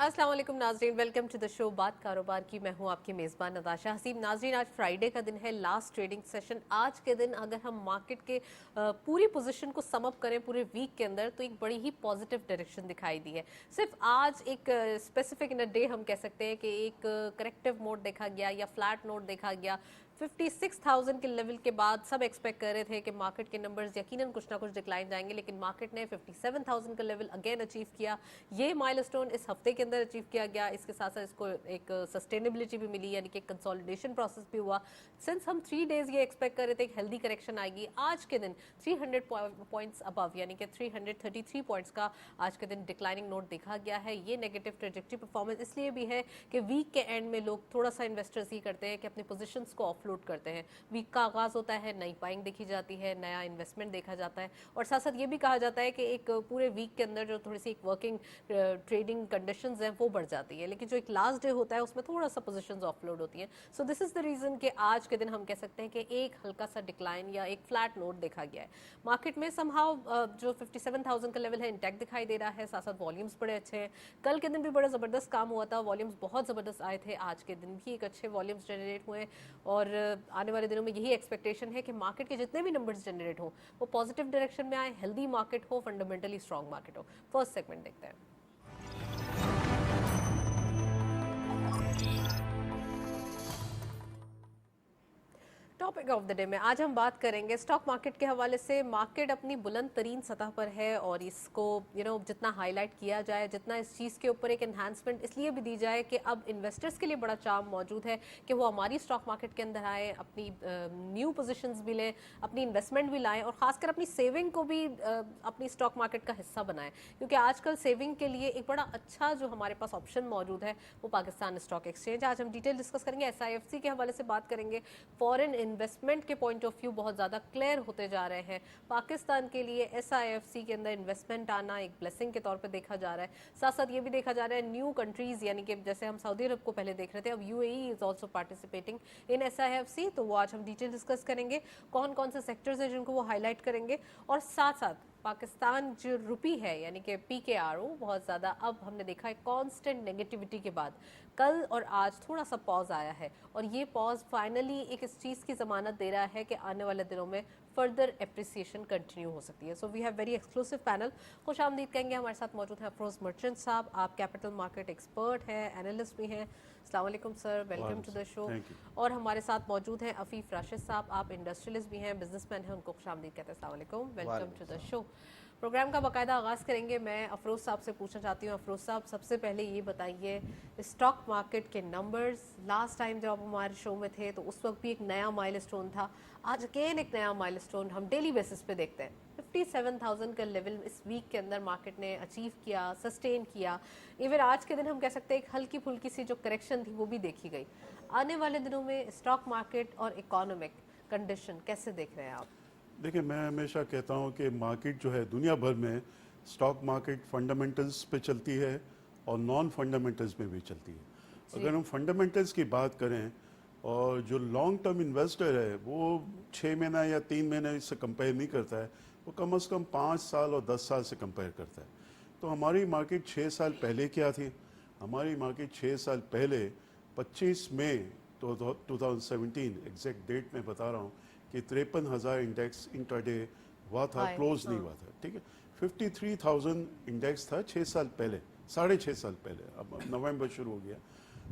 अस्सलाम वालेकुम नाजरीन, वेलकम टू द शो बात कारोबार की। मैं हूं आपकी मेज़बान नताशा हसीब। नाजरीन, आज फ्राइडे का दिन है, लास्ट ट्रेडिंग सेशन। आज के दिन अगर हम मार्केट के पूरी पोजीशन को सम अप करें पूरे वीक के अंदर, तो एक बड़ी ही पॉजिटिव डायरेक्शन दिखाई दी है। सिर्फ आज एक स्पेसिफिक इन अ डे हम कह सकते हैं कि एक करेक्टिव मोड देखा गया या फ्लैट नोट देखा गया। 56,000 के लेवल के बाद सब एक्सपेक्ट कर रहे थे कि मार्केट के नंबर्स यकीनन कुछ ना कुछ डिक्लाइन जाएंगे, लेकिन मार्केट ने 57,000 का लेवल अगेन अचीव किया। ये माइलस्टोन इस हफ्ते के अंदर अचीव किया गया। इसके साथ साथ इसको एक सस्टेनेबिलिटी भी मिली, यानी कि कंसोलिडेशन प्रोसेस भी हुआ। सिंस हम 3 डेज ये एक्सपेक्ट कर रहे थे एक हेल्दी करेक्शन आएगी, आज के दिन 300 पॉइंट्स अबव यानी कि 333 पॉइंट्स का आज के दिन डिक्लाइनिंग नोट देखा गया है। ये नेगेटिव ट्रेजेक्टरी परफॉर्मेंस इसलिए भी है कि वीक के एंड में लोग थोड़ा सा इन्वेस्टर्स ये करते हैं कि अपनी पोजीशंस को ऑफलोड करते हैं। वीक का आगाज होता है, नई बाइंग देखी जाती है, नया इन्वेस्टमेंट देखा जाता है, और साथ साथ ये भी कहा जाता है कि एक पूरे वीक के अंदर जो थोड़ी सी एक वर्किंग ट्रेडिंग कंडीशंस हैं वो बढ़ जाती है, लेकिन जो एक लास्ट डे होता है उसमें थोड़ा सा पोजीशंस ऑफलोड होती हैं। So this is the reason कि आज के दिन हम कह सकते हैं कि एक हल्का सा डिक्लाइन या एक फ्लैट नोट देखा गया है मार्केट में। समहाउ जो 57,000 का लेवल है इंटैक्ट दिखाई दे रहा है। साथ साथ वॉल्यूम्स बड़े अच्छे हैं। कल के दिन भी बड़ा ज़बरदस्त काम हुआ था, वॉल्यूम्स बहुत ज़बरदस्त आए थे। आज के दिन भी एक अच्छे वॉल्यूम्स जनरेट हुए, और आने वाले दिनों में यही एक्सपेक्टेशन है कि मार्केट के जितने भी नंबर्स जनरेट हो वो पॉजिटिव डायरेक्शन में आए, हेल्दी मार्केट हो, फंडामेंटली स्ट्रॉन्ग मार्केट हो। फर्स्ट सेगमेंट देखते हैं। टॉपिक ऑफ द डे में आज हम बात करेंगे स्टॉक मार्केट के हवाले से। मार्केट अपनी बुलंद तरीन सतह पर है, और इसको जितना हाईलाइट किया जाए, जितना इस चीज़ के ऊपर एक एनहांसमेंट इसलिए भी दी जाए कि अब इन्वेस्टर्स के लिए बड़ा चार्म मौजूद है कि वो हमारी स्टॉक मार्केट के अंदर आए, अपनी न्यू पोजीशंस भी लें, अपनी इन्वेस्टमेंट भी लाएं, और ख़ासकर अपनी सेविंग को भी अपनी स्टॉक मार्केट का हिस्सा बनाएं, क्योंकि आजकल सेविंग के लिए एक बड़ा अच्छा जो हमारे पास ऑप्शन मौजूद है वो पाकिस्तान स्टॉक एक्सचेंज। आज हम डिटेल डिस्कस करेंगे, SIFC के हवाले से बात करेंगे। फॉरेन इन्वेस्टमेंट के पॉइंट ऑफ व्यू बहुत ज़्यादा क्लियर होते जा रहे हैं। पाकिस्तान के लिए SIFC के अंदर इन्वेस्टमेंट आना एक ब्लेसिंग के तौर पे देखा जा रहा है। साथ साथ ये भी देखा जा रहा है न्यू कंट्रीज़, यानी कि जैसे हम सऊदी अरब को पहले देख रहे थे, अब UAE is also participating in SIFC। तो वो आज हम डिटेल डिस्कस करेंगे, कौन कौन से सेक्टर्स हैं जिनको वो हाईलाइट करेंगे, और साथ साथ पाकिस्तान जो रुपी है यानी कि PKRO बहुत ज़्यादा अब हमने देखा है कांस्टेंट नेगेटिविटी के बाद कल और आज थोड़ा सा पॉज आया है, और ये पॉज फाइनली एक इस चीज़ की ज़मानत दे रहा है कि आने वाले दिनों में फर्दर एप्रिसिएशन कंटिन्यू हो सकती है। So we have very exclusive panel. खुश आमदीद कहेंगे, हमारे साथ मौजूद हैं अफरोज़ मर्चेंट साहब। आप कैपिटल मार्केट एक्सपर्ट हैं, एनालिस्ट भी हैं। अस्सलाम वालेकुम sir, welcome to the show. और हमारे साथ मौजूद हैं अफीफ राशिद साहब, आप इंडस्ट्रियलिस्ट भी हैं, बिजनेसमैन हैं, उनको खुश आमदीद कहते हैं। अस्सलाम वालेकुम, welcome to the show. Programme का बाकायदा आगाज़ करेंगे। मैं अफरोज़ साहब से पूछना चाहती हूँ। अफरोज़ साहब, सबसे पहले ये बताइए, स्टॉक मार्केट के नंबर्स लास्ट टाइम जब आप हमारे शो में थे तो उस वक्त भी एक नया माइलस्टोन था, आज अगेन एक नया माइलस्टोन हम डेली बेसिस पे देखते हैं। 57,000 का लेवल इस वीक के अंदर मार्केट ने अचीव किया, सस्टेन किया। इवन आज के दिन हम कह सकते हैं एक हल्की फुल्की सी जो करेक्शन थी वो भी देखी गई। आने वाले दिनों में स्टॉक मार्केट और इकोनॉमिक कंडीशन कैसे देख रहे हैं आप? देखिए, मैं हमेशा कहता हूँ कि मार्केट जो है दुनिया भर में, स्टॉक मार्केट फंडामेंटल्स पे चलती है और नॉन फंडामेंटल्स में भी चलती है। अगर हम फंडामेंटल्स की बात करें, और जो लॉन्ग टर्म इन्वेस्टर है वो 6 महीना या 3 महीने से कंपेयर नहीं करता है, वो कम से कम 5 साल और 10 साल से कंपेयर करता है। तो हमारी मार्केट 6 साल पहले क्या थी? हमारी मार्केट 6 साल पहले 25 मई तो 2017 एग्जैक्ट डेट में बता रहा हूँ कि 53,000 इंडेक्स इंट्राडे हुआ था, क्लोज नहीं हुआ था, ठीक है। 53,000 इंडेक्स था 6 साल पहले, 6.5 साल पहले। अब नवंबर शुरू हो गया,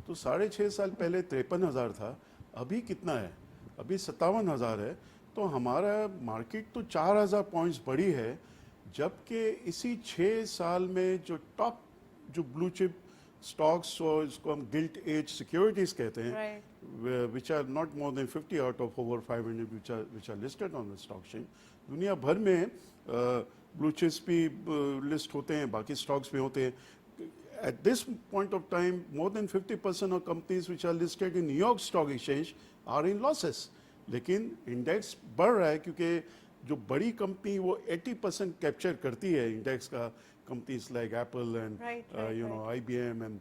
तो 6.5 साल पहले 53,000 था। अभी कितना है? अभी 57,000 है। तो हमारा मार्केट तो 4,000 पॉइंट्स बढ़ी है, जबकि इसी 6 साल में जो टॉप जो ब्लू चिप स्टॉक्स, और इसको हम गिल्ट एज सिक्योरिटीज कहते हैं, which are not more than 50 out of over 500 which are listed on the stock exchange. दुनिया भर में ब्लू चिप्स भी लिस्ट होते हैं, बाकी स्टॉक्स भी होते हैं। At this point of time, more than 50% of companies which are listed in New York Stock Exchange are in losses. लेकिन इंडेक्स बढ़ रहा है क्योंकि जो बड़ी कंपनी वो 80% कैप्चर करती है इंडेक्स का, companies like Apple and IBM and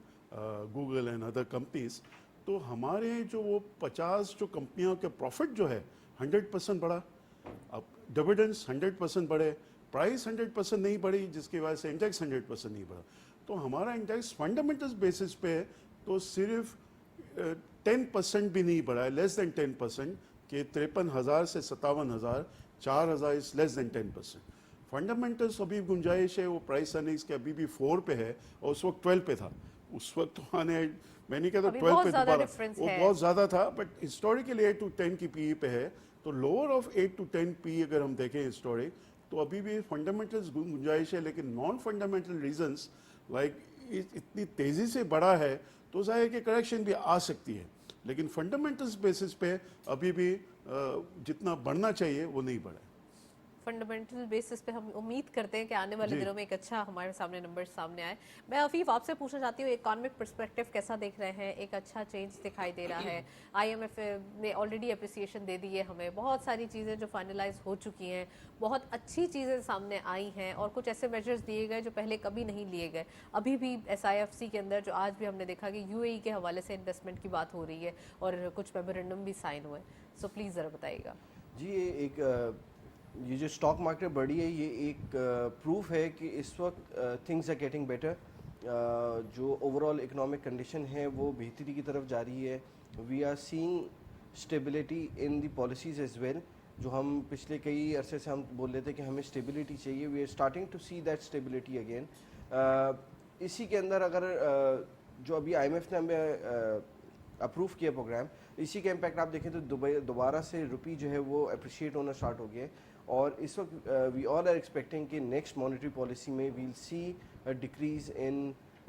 Google and other companies. तो हमारे जो वो 50 जो कंपनियों के प्रॉफिट जो है 100% बढ़ा, अब डिविडेंड्स 100% बढ़े, प्राइस 100% नहीं बढ़ी, जिसकी वजह से इंडेक्स 100% नहीं बढ़ा। तो हमारा इंडेक्स फंडामेंटल्स बेसिस पे है, तो सिर्फ 10% भी नहीं बढ़ा है, लेस देन 10%, कि 53,000 से 57,000, 4,000 इज लेस देन 10%. फंडामेंटल्स अभी गुंजाइश है, वो प्राइस अर्निंग्स के अभी भी 4 पे है और उस वक्त 12 पे था. उस वक्त तो आने मैं नहीं कहता अभी 12 बहुत पे ज्यादा दोबारा, difference वो है। बहुत ज़्यादा था, बट हिस्टोरिकली 8 to 10 की पी पे है. तो लोअर ऑफ 8 to 10 पी अगर हम देखें हिस्टोरिक, तो अभी भी फंडामेंटल्स गुंजाइश है. लेकिन नॉन फंडामेंटल रीजंस लाइक इतनी तेज़ी से बढ़ा है तो जाहिर है कि करेक्शन भी आ सकती है. लेकिन फंडामेंटल्स बेसिस पे अभी भी जितना बढ़ना चाहिए वो नहीं बढ़ा है. फंडामेंटल बेसिस पे हम उम्मीद करते हैं कि आने वाले जी. दिनों में एक अच्छा हमारे सामने नंबर सामने आए. मैं अफीफ आपसे पूछना चाहती हूँ, इकोनॉमिक पर्सपेक्टिव कैसा देख रहे हैं? एक अच्छा चेंज दिखाई दे रहा है. आईएमएफ ने ऑलरेडी अप्रिसिएशन दे दी है हमें, बहुत सारी चीज़ें जो फाइनलाइज हो चुकी हैं, बहुत अच्छी चीज़ें सामने आई हैं और कुछ ऐसे मेजर्स दिए गए जो पहले कभी नहीं लिए गए. अभी भी SIFC के अंदर जो आज भी हमने देखा कि UAE के हवाले से इन्वेस्टमेंट की बात हो रही है और कुछ मेमोरेंडम भी साइन हुए. सो प्लीज़ ज़रा बताइएगा. जी, ये जो स्टॉक मार्केट बढ़ी है, ये एक प्रूफ है कि इस वक्त थिंग्स आर गेटिंग बेटर. जो ओवरऑल इकोनॉमिक कंडीशन है वो बेहतरी की तरफ जा रही है. We are seeing stability in the policies as well. जो हम पिछले कई अरसे से हम बोल रहे थे कि हमें स्टेबिलिटी चाहिए, we are starting to see that stability again. इसी के अंदर अगर जो अभी IMF ने हमें अप्रूव किया प्रोग्राम, इसी का इम्पैक्ट आप देखें तो दोबारा से रुपी जो है वो अप्रिशिएट होना स्टार्ट हो गया है. और इस वक्त वी ऑल आर एक्सपेक्टिंग कि नेक्स्ट मॉनेटरी पॉलिसी में will see a decrease in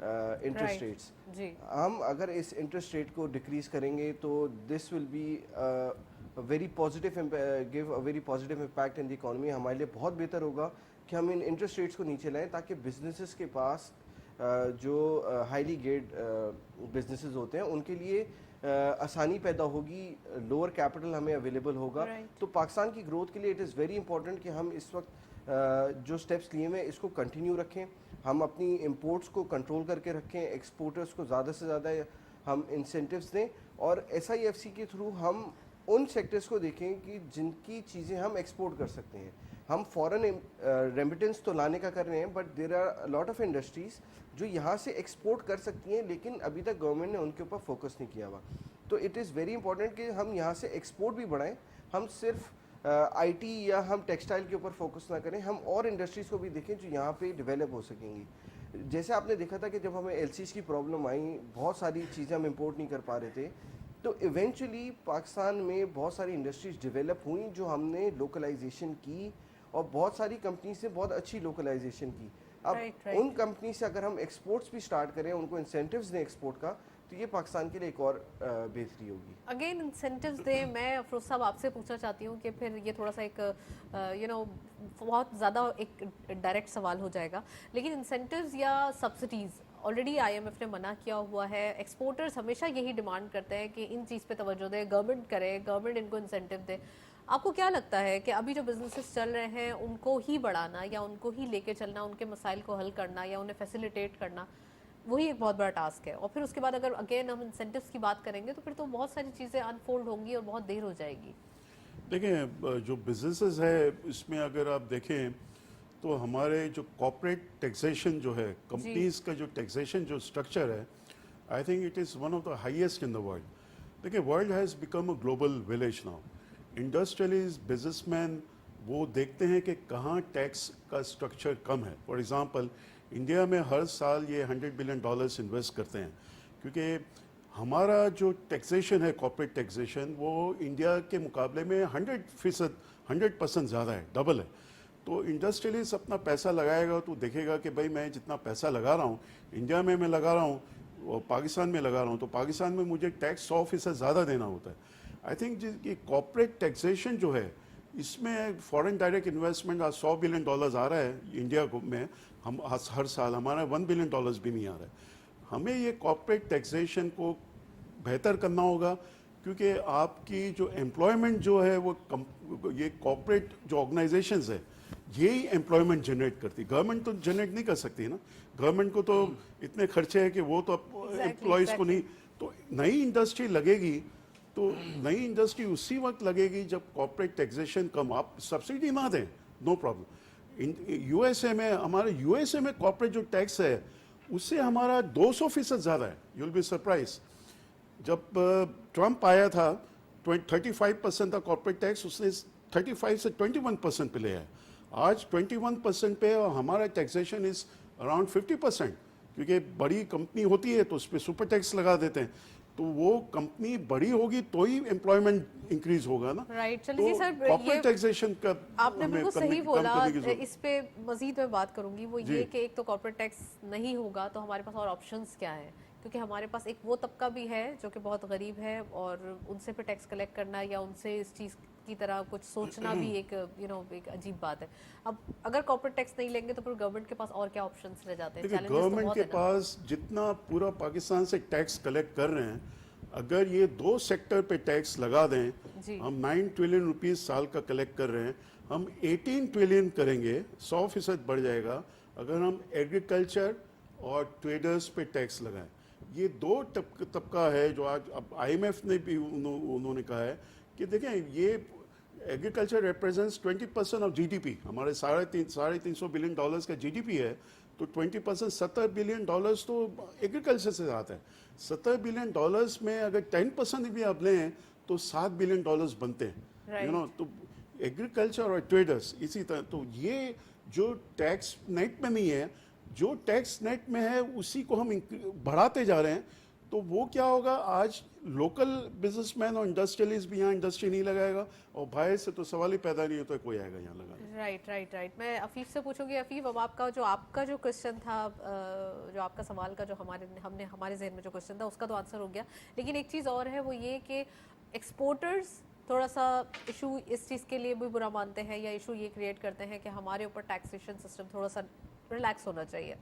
interest rates. जी. हम अगर इस इंटरेस्ट रेट को डिक्रीज करेंगे तो this will be very positive, give a very positive impact in the economy. हमारे लिए बहुत बेहतर होगा कि हम इन इंटरेस्ट रेट्स को नीचे लाएं ताकि बिजनेसेस के पास जो हाईली गेड बिजनेसेस होते हैं उनके लिए आसानी पैदा होगी, लोअर कैपिटल हमें अवेलेबल होगा. तो पाकिस्तान की ग्रोथ के लिए इट इज़ वेरी इंपॉर्टेंट कि हम इस वक्त जो स्टेप्स लिए हैं इसको कंटिन्यू रखें. हम अपनी इंपोर्ट्स को कंट्रोल करके रखें, एक्सपोर्टर्स को ज़्यादा से ज़्यादा हम इंसेंटिव्स दें और SIFC के थ्रू हम उन सेक्टर्स को देखें कि जिनकी चीज़ें हम एक्सपोर्ट कर सकते हैं. हम फॉरेन रेमिटेंस तो लाने का कर रहे हैं, but there are lot of industries जो यहाँ से एक्सपोर्ट कर सकती हैं, लेकिन अभी तक गवर्नमेंट ने उनके ऊपर फोकस नहीं किया हुआ. तो इट इज़ वेरी इंपॉर्टेंट कि हम यहाँ से एक्सपोर्ट भी बढ़ाएं. हम सिर्फ IT या हम टेक्सटाइल के ऊपर फोकस ना करें, हम और इंडस्ट्रीज़ को भी देखें जो यहाँ पे डेवलप हो सकेंगी. जैसे आपने देखा था कि जब हमें LCs की प्रॉब्लम आई, बहुत सारी चीज़ें हम इंपोर्ट नहीं कर पा रहे थे, तो इवेंचुअली पाकिस्तान में बहुत सारी इंडस्ट्रीज़ डेवलप हुई जो हमने लोकलाइजेशन की और बहुत सारी कंपनी से बहुत अच्छी लोकलाइजेशन की. अब उन कंपनी से अगर हम एक्सपोर्ट्स भी स्टार्ट करें, उनको इंसेंटिव्स दें एक्सपोर्ट का, तो ये पाकिस्तान के लिए एक और बेहतरी होगी. अगेन इंसेंटिव्स दें. मैं अफरोज साहब आपसे पूछना चाहती हूँ कि फिर ये थोड़ा सा एक बहुत ज़्यादा एक डायरेक्ट सवाल हो जाएगा, लेकिन इंसेंटिव्स या सब्सिडीज़ ऑलरेडी IMF ने मना किया हुआ है. एक्सपोर्टर्स हमेशा यही डिमांड करते हैं कि इन चीज़ पे तवज्जो दे, गवर्नमेंट करे, गवर्नमेंट इनको इंसेंटिव दे. आपको क्या लगता है कि अभी जो बिजनेसेस चल रहे हैं उनको ही बढ़ाना या उनको ही लेके चलना, उनके मसाइल को हल करना या उन्हें फैसिलिटेट करना, वही एक बहुत बड़ा टास्क है? और फिर उसके बाद अगर अगेन हम इंसेंटिव्स की बात करेंगे तो फिर तो बहुत सारी चीज़ें अनफोल्ड होंगी और बहुत देर हो जाएगी. देखें, जो बिजनेसेस है इसमें अगर आप देखें तो हमारे जो कॉर्पोरेट टैक्सेशन जो है, कंपनीज का जो टैक्सेशन जो स्ट्रक्चर है, I think it is one of the highest in the world. देखिए, world has become a global village now. Industrialist, businessman वो देखते हैं कि कहाँ टैक्स का स्ट्रक्चर कम है. फॉर एग्जांपल, इंडिया में हर साल ये $100 बिलियन इन्वेस्ट करते हैं, क्योंकि हमारा जो टैक्सेशन है, कॉर्पोरेट टैक्सेशन, वो इंडिया के मुकाबले में 100% ज़्यादा है, डबल है. तो इंडस्ट्रियलिस्ट अपना पैसा लगाएगा तो देखेगा कि भाई मैं जितना पैसा लगा रहा हूँ इंडिया में मैं लगा रहा हूँ और पाकिस्तान में लगा रहा हूँ, तो पाकिस्तान में मुझे टैक्स 100% ज़्यादा देना होता है. आई थिंक जिसकी कॉर्पोरेट टैक्सेशन जो है, इसमें फॉरेन डायरेक्ट इन्वेस्टमेंट आज $100 बिलियन आ रहा है इंडिया में. हम हर साल हमारा $1 बिलियन भी नहीं आ रहा है. हमें ये कॉर्पोरेट टैक्सेशन को बेहतर करना होगा, क्योंकि आपकी जो एम्प्लॉयमेंट जो है वो ये कॉर्पोरेट जो ऑर्गेनाइजेशंस है यही एम्प्लॉयमेंट जनरेट करती. गवर्नमेंट तो जनरेट नहीं कर सकती ना. गवर्नमेंट को तो इतने खर्चे हैं कि वो तो एम्प्लॉयज़ को नहीं. तो नई इंडस्ट्री लगेगी तो नई इंडस्ट्री उसी वक्त लगेगी जब कॉर्पोरेट टैक्सेशन कम. आप सब्सिडी ना दें, नो प्रॉब्लम. USA में, हमारे USA में कॉर्पोरेट जो टैक्स है उससे हमारा 200% ज़्यादा है. You will be surprise. जब ट्रंप आया था 35% था कॉर्पोरेट टैक्स, उसने 35 से 21% पे ले आया. आज 21% पे और हमारा टैक्सेशन इज अराउंड 50%, क्योंकि बड़ी कंपनी होती है तो उस पर सुपर टैक्स लगा देते हैं. तो वो कंपनी बड़ी होगी तो ही एम्प्लॉयमेंट इंक्रीज होगा ना. राइट. चलिए सर, कॉर्पोरेट टैक्सेशन का आपने बिल्कुल सही बोला. इस पे मजीद मैं बात करूंगी, वो ये कि एक तो कॉर्पोरेट टैक्स नहीं होगा तो हमारे पास और ऑप्शंस क्या है, क्योंकि हमारे पास एक वो तबका भी है जो कि बहुत गरीब है और उनसे पे टैक्स कलेक्ट करना या उनसे इस चीज़ की तरह कुछ सोचना भी एक एक अजीब बात है. अब अगर कॉर्पोरेट टैक्स नहीं लेंगे तो फिर गवर्नमेंट के पास और क्या ऑप्शंस रह जाते हैं? गवर्नमेंट के पास जितना पूरा पाकिस्तान से टैक्स कलेक्ट कर रहे हैं, अगर ये 2 सेक्टर पे टैक्स लगा दें, हम 9 ट्रिलियन रुपीस साल का कलेक्ट कर रहे हैं, हम 18 ट्रिलियन करेंगे, 100% बढ़ जाएगा अगर हम एग्रीकल्चर और ट्रेडर्स पे टैक्स लगाएं. ये 2 तबका है जो आज अब IMF ने भी उन्होंने कहा है कि देखें, ये एग्रीकल्चर रिप्रेजेंट्स 20% ऑफ GDP. हमारे $350 बिलियन का GDP है, तो 20% $70 बिलियन तो एग्रीकल्चर से आता है. $70 बिलियन में अगर 10% भी आप लें तो $7 बिलियन बनते हैं. यू नो, तो एग्रीकल्चर और ट्रेडर्स इसी तरह. तो ये जो टैक्स नेट में नहीं है, जो टैक्स नेट में है उसी को हम बढ़ाते जा रहे हैं. तो वो क्या होगा, आज लोकल बिजनेसमैन और इंडस्ट्रियलिस्ट भी यहाँ इंडस्ट्री नहीं लगाएगा और बाहर से तो सवाल ही पैदा नहीं होता कोई आएगा यहाँ लगाने. राइट. मैं अफीफ से पूछूंगी. अफीफ, अब आपका जो क्वेश्चन था, जो आपका सवाल का जो हमारे जहन में जो क्वेश्चन था उसका तो आंसर हो गया, लेकिन एक चीज़ और है, वो ये कि एक्सपोर्टर्स थोड़ा सा इशू इस चीज़ के लिए भी बुरा मानते हैं या इशू ये क्रिएट करते हैं कि हमारे ऊपर टैक्सेशन सिस्टम थोड़ा सा रिलैक्स होना चाहिए.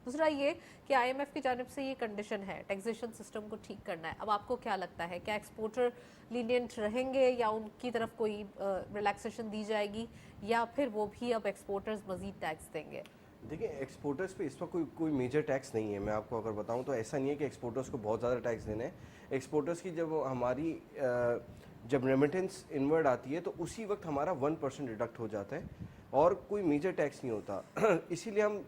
दूसरा ये कि IMF की जानिब से ये कंडीशन है टैक्सेशन सिस्टम को ठीक करना है. अब आपको क्या लगता है, क्या एक्सपोर्टर लीनियंट रहेंगे या उनकी तरफ कोई रिलैक्सेशन दी जाएगी, या फिर वो भी अब एक्सपोर्टर्स मजीद टैक्स देंगे? देखिए, एक्सपोर्टर्स पे इस वक्त कोई मेजर टैक्स नहीं है. मैं आपको अगर बताऊं तो ऐसा नहीं है कि एक्सपोर्टर्स को बहुत ज़्यादा टैक्स देना है. एक्सपोर्टर्स की जब रेमिटेंस इनवर्ड आती है तो उसी वक्त हमारा 1% डिडक्ट हो जाता है और कोई मेजर टैक्स नहीं होता. इसीलिए हम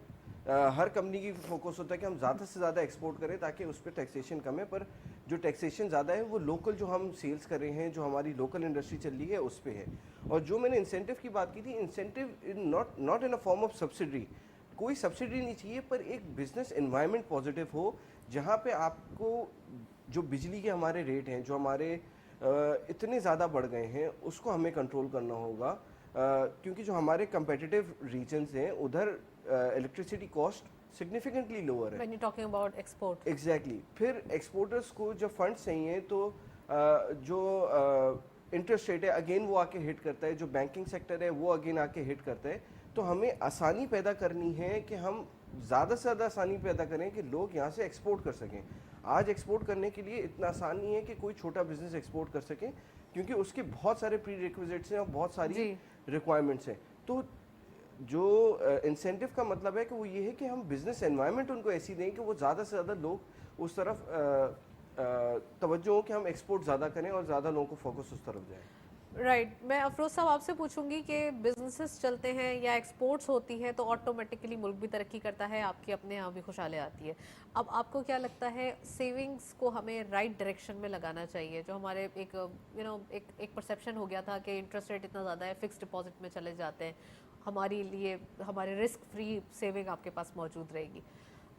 हर कंपनी की फोकस होता है कि हम ज़्यादा से ज़्यादा एक्सपोर्ट करें ताकि उस पर टैक्सेशन कम है. पर जो टैक्सेशन ज़्यादा है वो लोकल जो हम सेल्स कर रहे हैं, जो हमारी लोकल इंडस्ट्री चल रही है उस पर है. और जो मैंने इंसेंटिव की बात की थी, incentive not in a form of subsidy. कोई सब्सिडी नहीं चाहिए, पर एक बिजनेस एनवायरनमेंट पॉजिटिव हो जहाँ पे आपको जो बिजली के हमारे रेट हैं, जो हमारे इतने ज़्यादा बढ़ गए हैं, उसको हमें कंट्रोल करना होगा. क्योंकि जो हमारे कंपेटिटिव रीजन्स हैं उधर इलेक्ट्रिसिटी कॉस्ट सिग्निफिकेंटली लोअर है. When you're talking about export. Exactly. फिर एक्सपोर्टर्स को जब फंड्स चाहिए तो जो इंटरेस्ट रेट है अगेन वो आके हिट करता है, जो बैंकिंग सेक्टर है वो अगेन आके हिट करता है. तो हमें आसानी पैदा करनी है कि हम ज़्यादा से ज़्यादा आसानी पैदा करें कि लोग यहाँ से एक्सपोर्ट कर सकें. आज एक्सपोर्ट करने के लिए इतना आसान नहीं है कि कोई छोटा बिजनेस एक्सपोर्ट कर सके, क्योंकि उसके बहुत सारे प्री रिक्विजिट्स हैं और बहुत सारी रिक्वायरमेंट्स हैं. तो जो इंसेंटिव का मतलब है कि वो ये है कि हम बिजनेस एनवायरनमेंट उनको ऐसी दें कि वो ज़्यादा से ज़्यादा लोग उस तरफ तवज्जो हो कि हम एक्सपोर्ट ज़्यादा करें और ज़्यादा लोगों को फोकस उस तरफ जाए. राइट. मैं अफरोज साहब आपसे पूछूंगी कि बिजनेसेस चलते हैं या एक्सपोर्ट्स होती है तो ऑटोमेटिकली मुल्क भी तरक्की करता है, आपकी अपने यहाँ भी खुशहाली आती है. अब आपको क्या लगता है, सेविंग्स को हमें राइट डायरेक्शन में लगाना चाहिए? जो हमारे एक परसेप्शन हो गया था कि इंटरेस्ट रेट इतना ज़्यादा है, फिक्स डिपॉजिट में चले जाते हैं, हमारे रिस्क फ्री सेविंग आपके पास मौजूद रहेगी.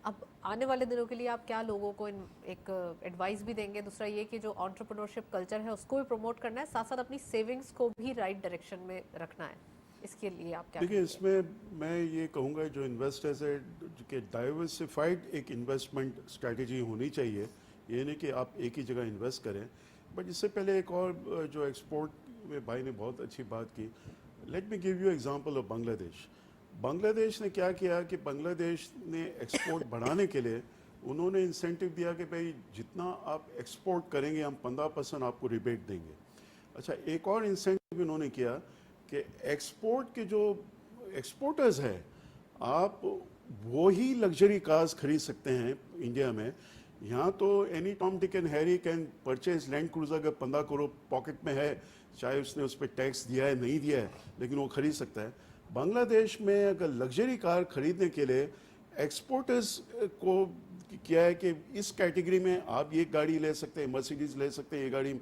अब आने वाले दिनों के लिए आप क्या लोगों को एक एडवाइस भी देंगे? दूसरा ये कि जो एंटरप्रेन्योरशिप कल्चर है उसको भी प्रमोट करना है, साथ साथ अपनी सेविंग्स को भी राइट डायरेक्शन में रखना है, इसके लिए आप क्या? देखिए, इसमें मैं ये कहूँगा जो इन्वेस्टर्स है कि डाइवर्सिफाइड एक इन्वेस्टमेंट स्ट्रेटजी होनी चाहिए. ये नहीं कि आप एक ही जगह इन्वेस्ट करें. बट इससे पहले एक और जो एक्सपोर्ट में भाई ने बहुत अच्छी बात की, let me give you example of Bangladesh. Bangladesh ने क्या किया कि बांग्लादेश ने एक्सपोर्ट बढ़ाने के लिए उन्होंने इंसेंटिव दिया कि भाई जितना आप एक्सपोर्ट करेंगे हम 15% आपको रिबेट देंगे. अच्छा, एक और इंसेंटिव उन्होंने किया कि एक्सपोर्ट के जो एक्सपोर्टर्स हैं, आप वो ही लग्जरी कार्स खरीद सकते हैं इंडिया में. यहाँ तो any Tom Dick and Harry can purchase land cruiser. अगर 15 करोड़ पॉकेट में है, चाहे उसने उस पर टैक्स दिया है नहीं दिया है, लेकिन वो खरीद सकता है. बांग्लादेश में अगर लग्जरी कार खरीदने के लिए एक्सपोर्टर्स को क्या है कि इस कैटेगरी में आप ये गाड़ी ले सकते हैं, मर्सिडीज ले सकते हैं ये गाड़ी,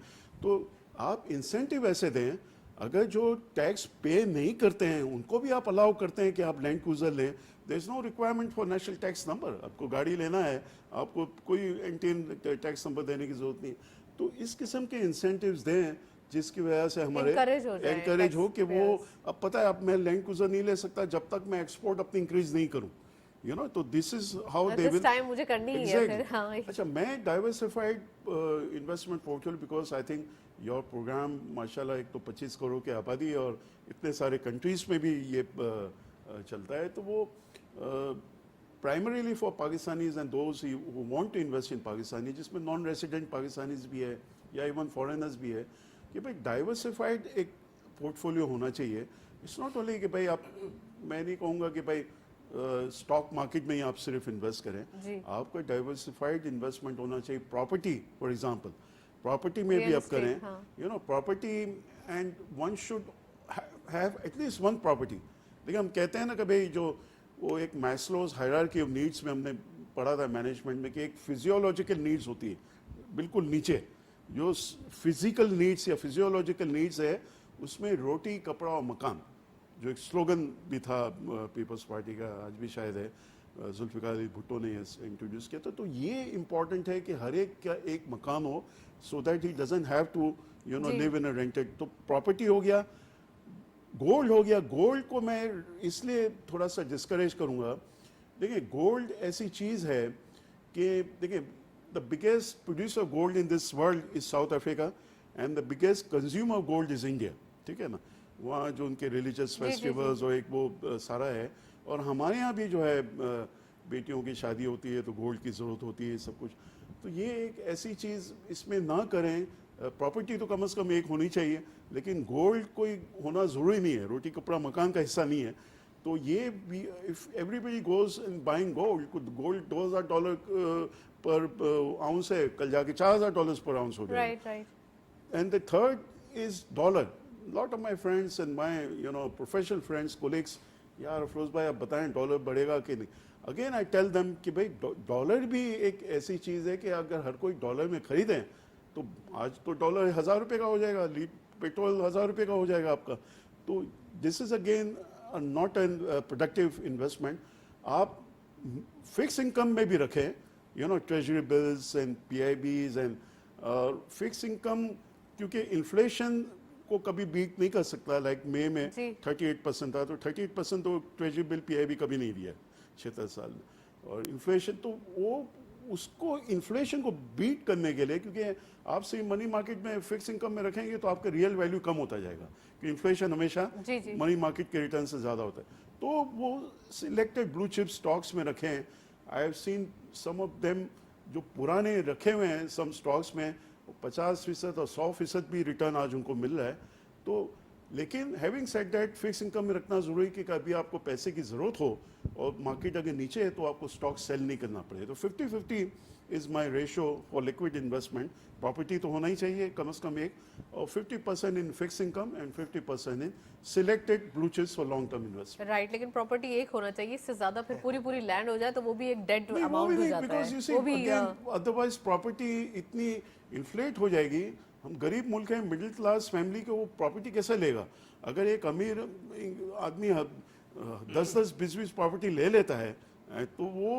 तो आप इंसेंटिव ऐसे दें, अगर जो टैक्स पे नहीं करते हैं उनको भी आप अलाउ करते हैं कि आप लैंड क्रूजर लें, there is no requirement for national tax number. आपको गाड़ी लेना है, आपको कोई एंटीन टैक्स नंबर देने की जरूरत नहीं। तो इस किस्म के इंसेंटिव्स दें जिसकी वजह से हमारे एनकरेज हो कि वो, अब पता है अब मैं लैंड क्रूजर नहीं ले सकता जब तक मैं एक्सपोर्ट अपनी इंक्रीज नहीं करूं, यू नो। तो this is how they will, time मुझे करनी ही है फिर। हाँ, अच्छा, मैं diversified investment portfolio, because I think your programme माशाल्लाह, एक तो 25 करोड़ की आबादी और इतने सारे कंट्रीज में भी ये चलता है, तो वो primarily for Pakistanis and those who want to invest in Pakistani, जिसमें नॉन रेसिडेंट पाकिस्तानीज भी है या इवन फॉरेनर्स भी है, कि भाई डाइवर्सिफाइड एक पोर्टफोलियो होना चाहिए। इट्स नॉट ओनली कि भाई आप, मैं नहीं कहूँगा कि भाई स्टॉक मार्केट में ही आप सिर्फ इन्वेस्ट करें, आपका डाइवर्सिफाइड इन्वेस्टमेंट होना चाहिए। प्रॉपर्टी फॉर एग्जांपल, प्रॉपर्टी में भी आप करें, you know, property, and one should have at least one property. देखिए हम कहते हैं ना कि भाई जो वो एक मैस्लोज हायरार्की ऑफ नीड्स में हमने पढ़ा था मैनेजमेंट में कि एक फिजियोलॉजिकल नीड्स होती है बिल्कुल नीचे, जो फिजिकल नीड्स या फिजियोलॉजिकल नीड्स है उसमें रोटी, कपड़ा और मकान, जो एक स्लोगन भी था पीपल्स पार्टी का, आज भी शायद है, जुल्फिकार अली भुट्टो ने इंट्रोड्यूस किया था। तो ये इम्पॉर्टेंट है कि हर एक का एक मकान हो, so that he doesn't have to, you know, live in a rented. तो प्रॉपर्टी हो गया, गोल्ड हो गया। गोल्ड को मैं इसलिए थोड़ा सा डिस्करेज करूंगा। देखिए गोल्ड ऐसी चीज़ है कि देखिए the biggest producer of gold in this world is south Africa and the biggest consumer of gold is India, ठीक है ना। वहाँ जो उनके रिलीजियस फेस्टिवल्स और एक वो सारा है, और हमारे यहाँ भी जो है बेटियों की शादी होती है तो गोल्ड की ज़रूरत होती है, सब कुछ। तो ये एक ऐसी चीज़ इसमें ना करें। प्रॉपर्टी तो कम से कम एक होनी चाहिए, लेकिन गोल्ड कोई होना ज़रूरी नहीं है, रोटी कपड़ा मकान का हिस्सा नहीं है। तो ये भी, if everybody goes in buying gold, gold $2,000 पर आउंस है, कल जाके $4,000 पर आउंस हो जाएगा। And the third is dollar. Lot of my friends and my, you know, professional friends, colleagues, यार अफरोज भाई आप बताएं डॉलर बढ़ेगा कि नहीं। अगेन आई टेल देम कि भाई डॉलर भी एक ऐसी चीज़ है कि अगर हर कोई डॉलर में खरीदें तो आज तो डॉलर 1,000 रुपये का हो जाएगा, पेट्रोल 1,000 रुपये का हो जाएगा आपका। तो this is again not an productive investment. आप फिक्स इनकम में भी रखें, you know, treasury bills and PIBs and fix income, क्योंकि इन्फ्लेशन को कभी बीट नहीं कर सकता। लाइक मई में 38% था, तो 38% तो ट्रेजरी बिल PIB कभी नहीं दिया 76 साल में। और इन्फ्लेशन तो वो, उसको इन्फ्लेशन को बीट करने के लिए, क्योंकि आप से मनी मार्केट में फिक्स इनकम में रखेंगे तो आपका रियल वैल्यू कम होता जाएगा, कि इन्फ्लेशन हमेशा मनी मार्केट के रिटर्न से ज़्यादा होता है। तो वो सिलेक्टेड ब्लू चिप स्टॉक्स में रखें। I have seen some of them जो पुराने रखे हुए हैं सम स्टॉक्स में 50% और 100% भी रिटर्न आज उनको मिल रहा है। तो लेकिन having said that, fix income में रखना ज़रूरी कि कभी आपको पैसे की ज़रूरत हो और मार्केट अगर नीचे है तो आपको स्टॉक सेल नहीं करना पड़े। तो 50-50 is my ratio for liquid investment. Property तो होना ही चाहिए कम से कम एक, और 50% in fix income and 50% in selected blue chips for long term investment. Right, लेकिन प्रॉपर्टी एक होना चाहिए, इससे ज़्यादा फिर पूरी लैंड हो जाए तो वो भी एक डेड अमाउंट हो जाता है। वो भी अदरवाइज प्रॉपर्टी इतनी इन्फ्लेट हो जाएगी। हम गरीब मुल्क हैं, मिडिल क्लास फैमिली को वो प्रॉपर्टी कैसे लेगा। अगर एक अमीर आदमी 10-20 प्रॉपर्टी ले लेता है तो वो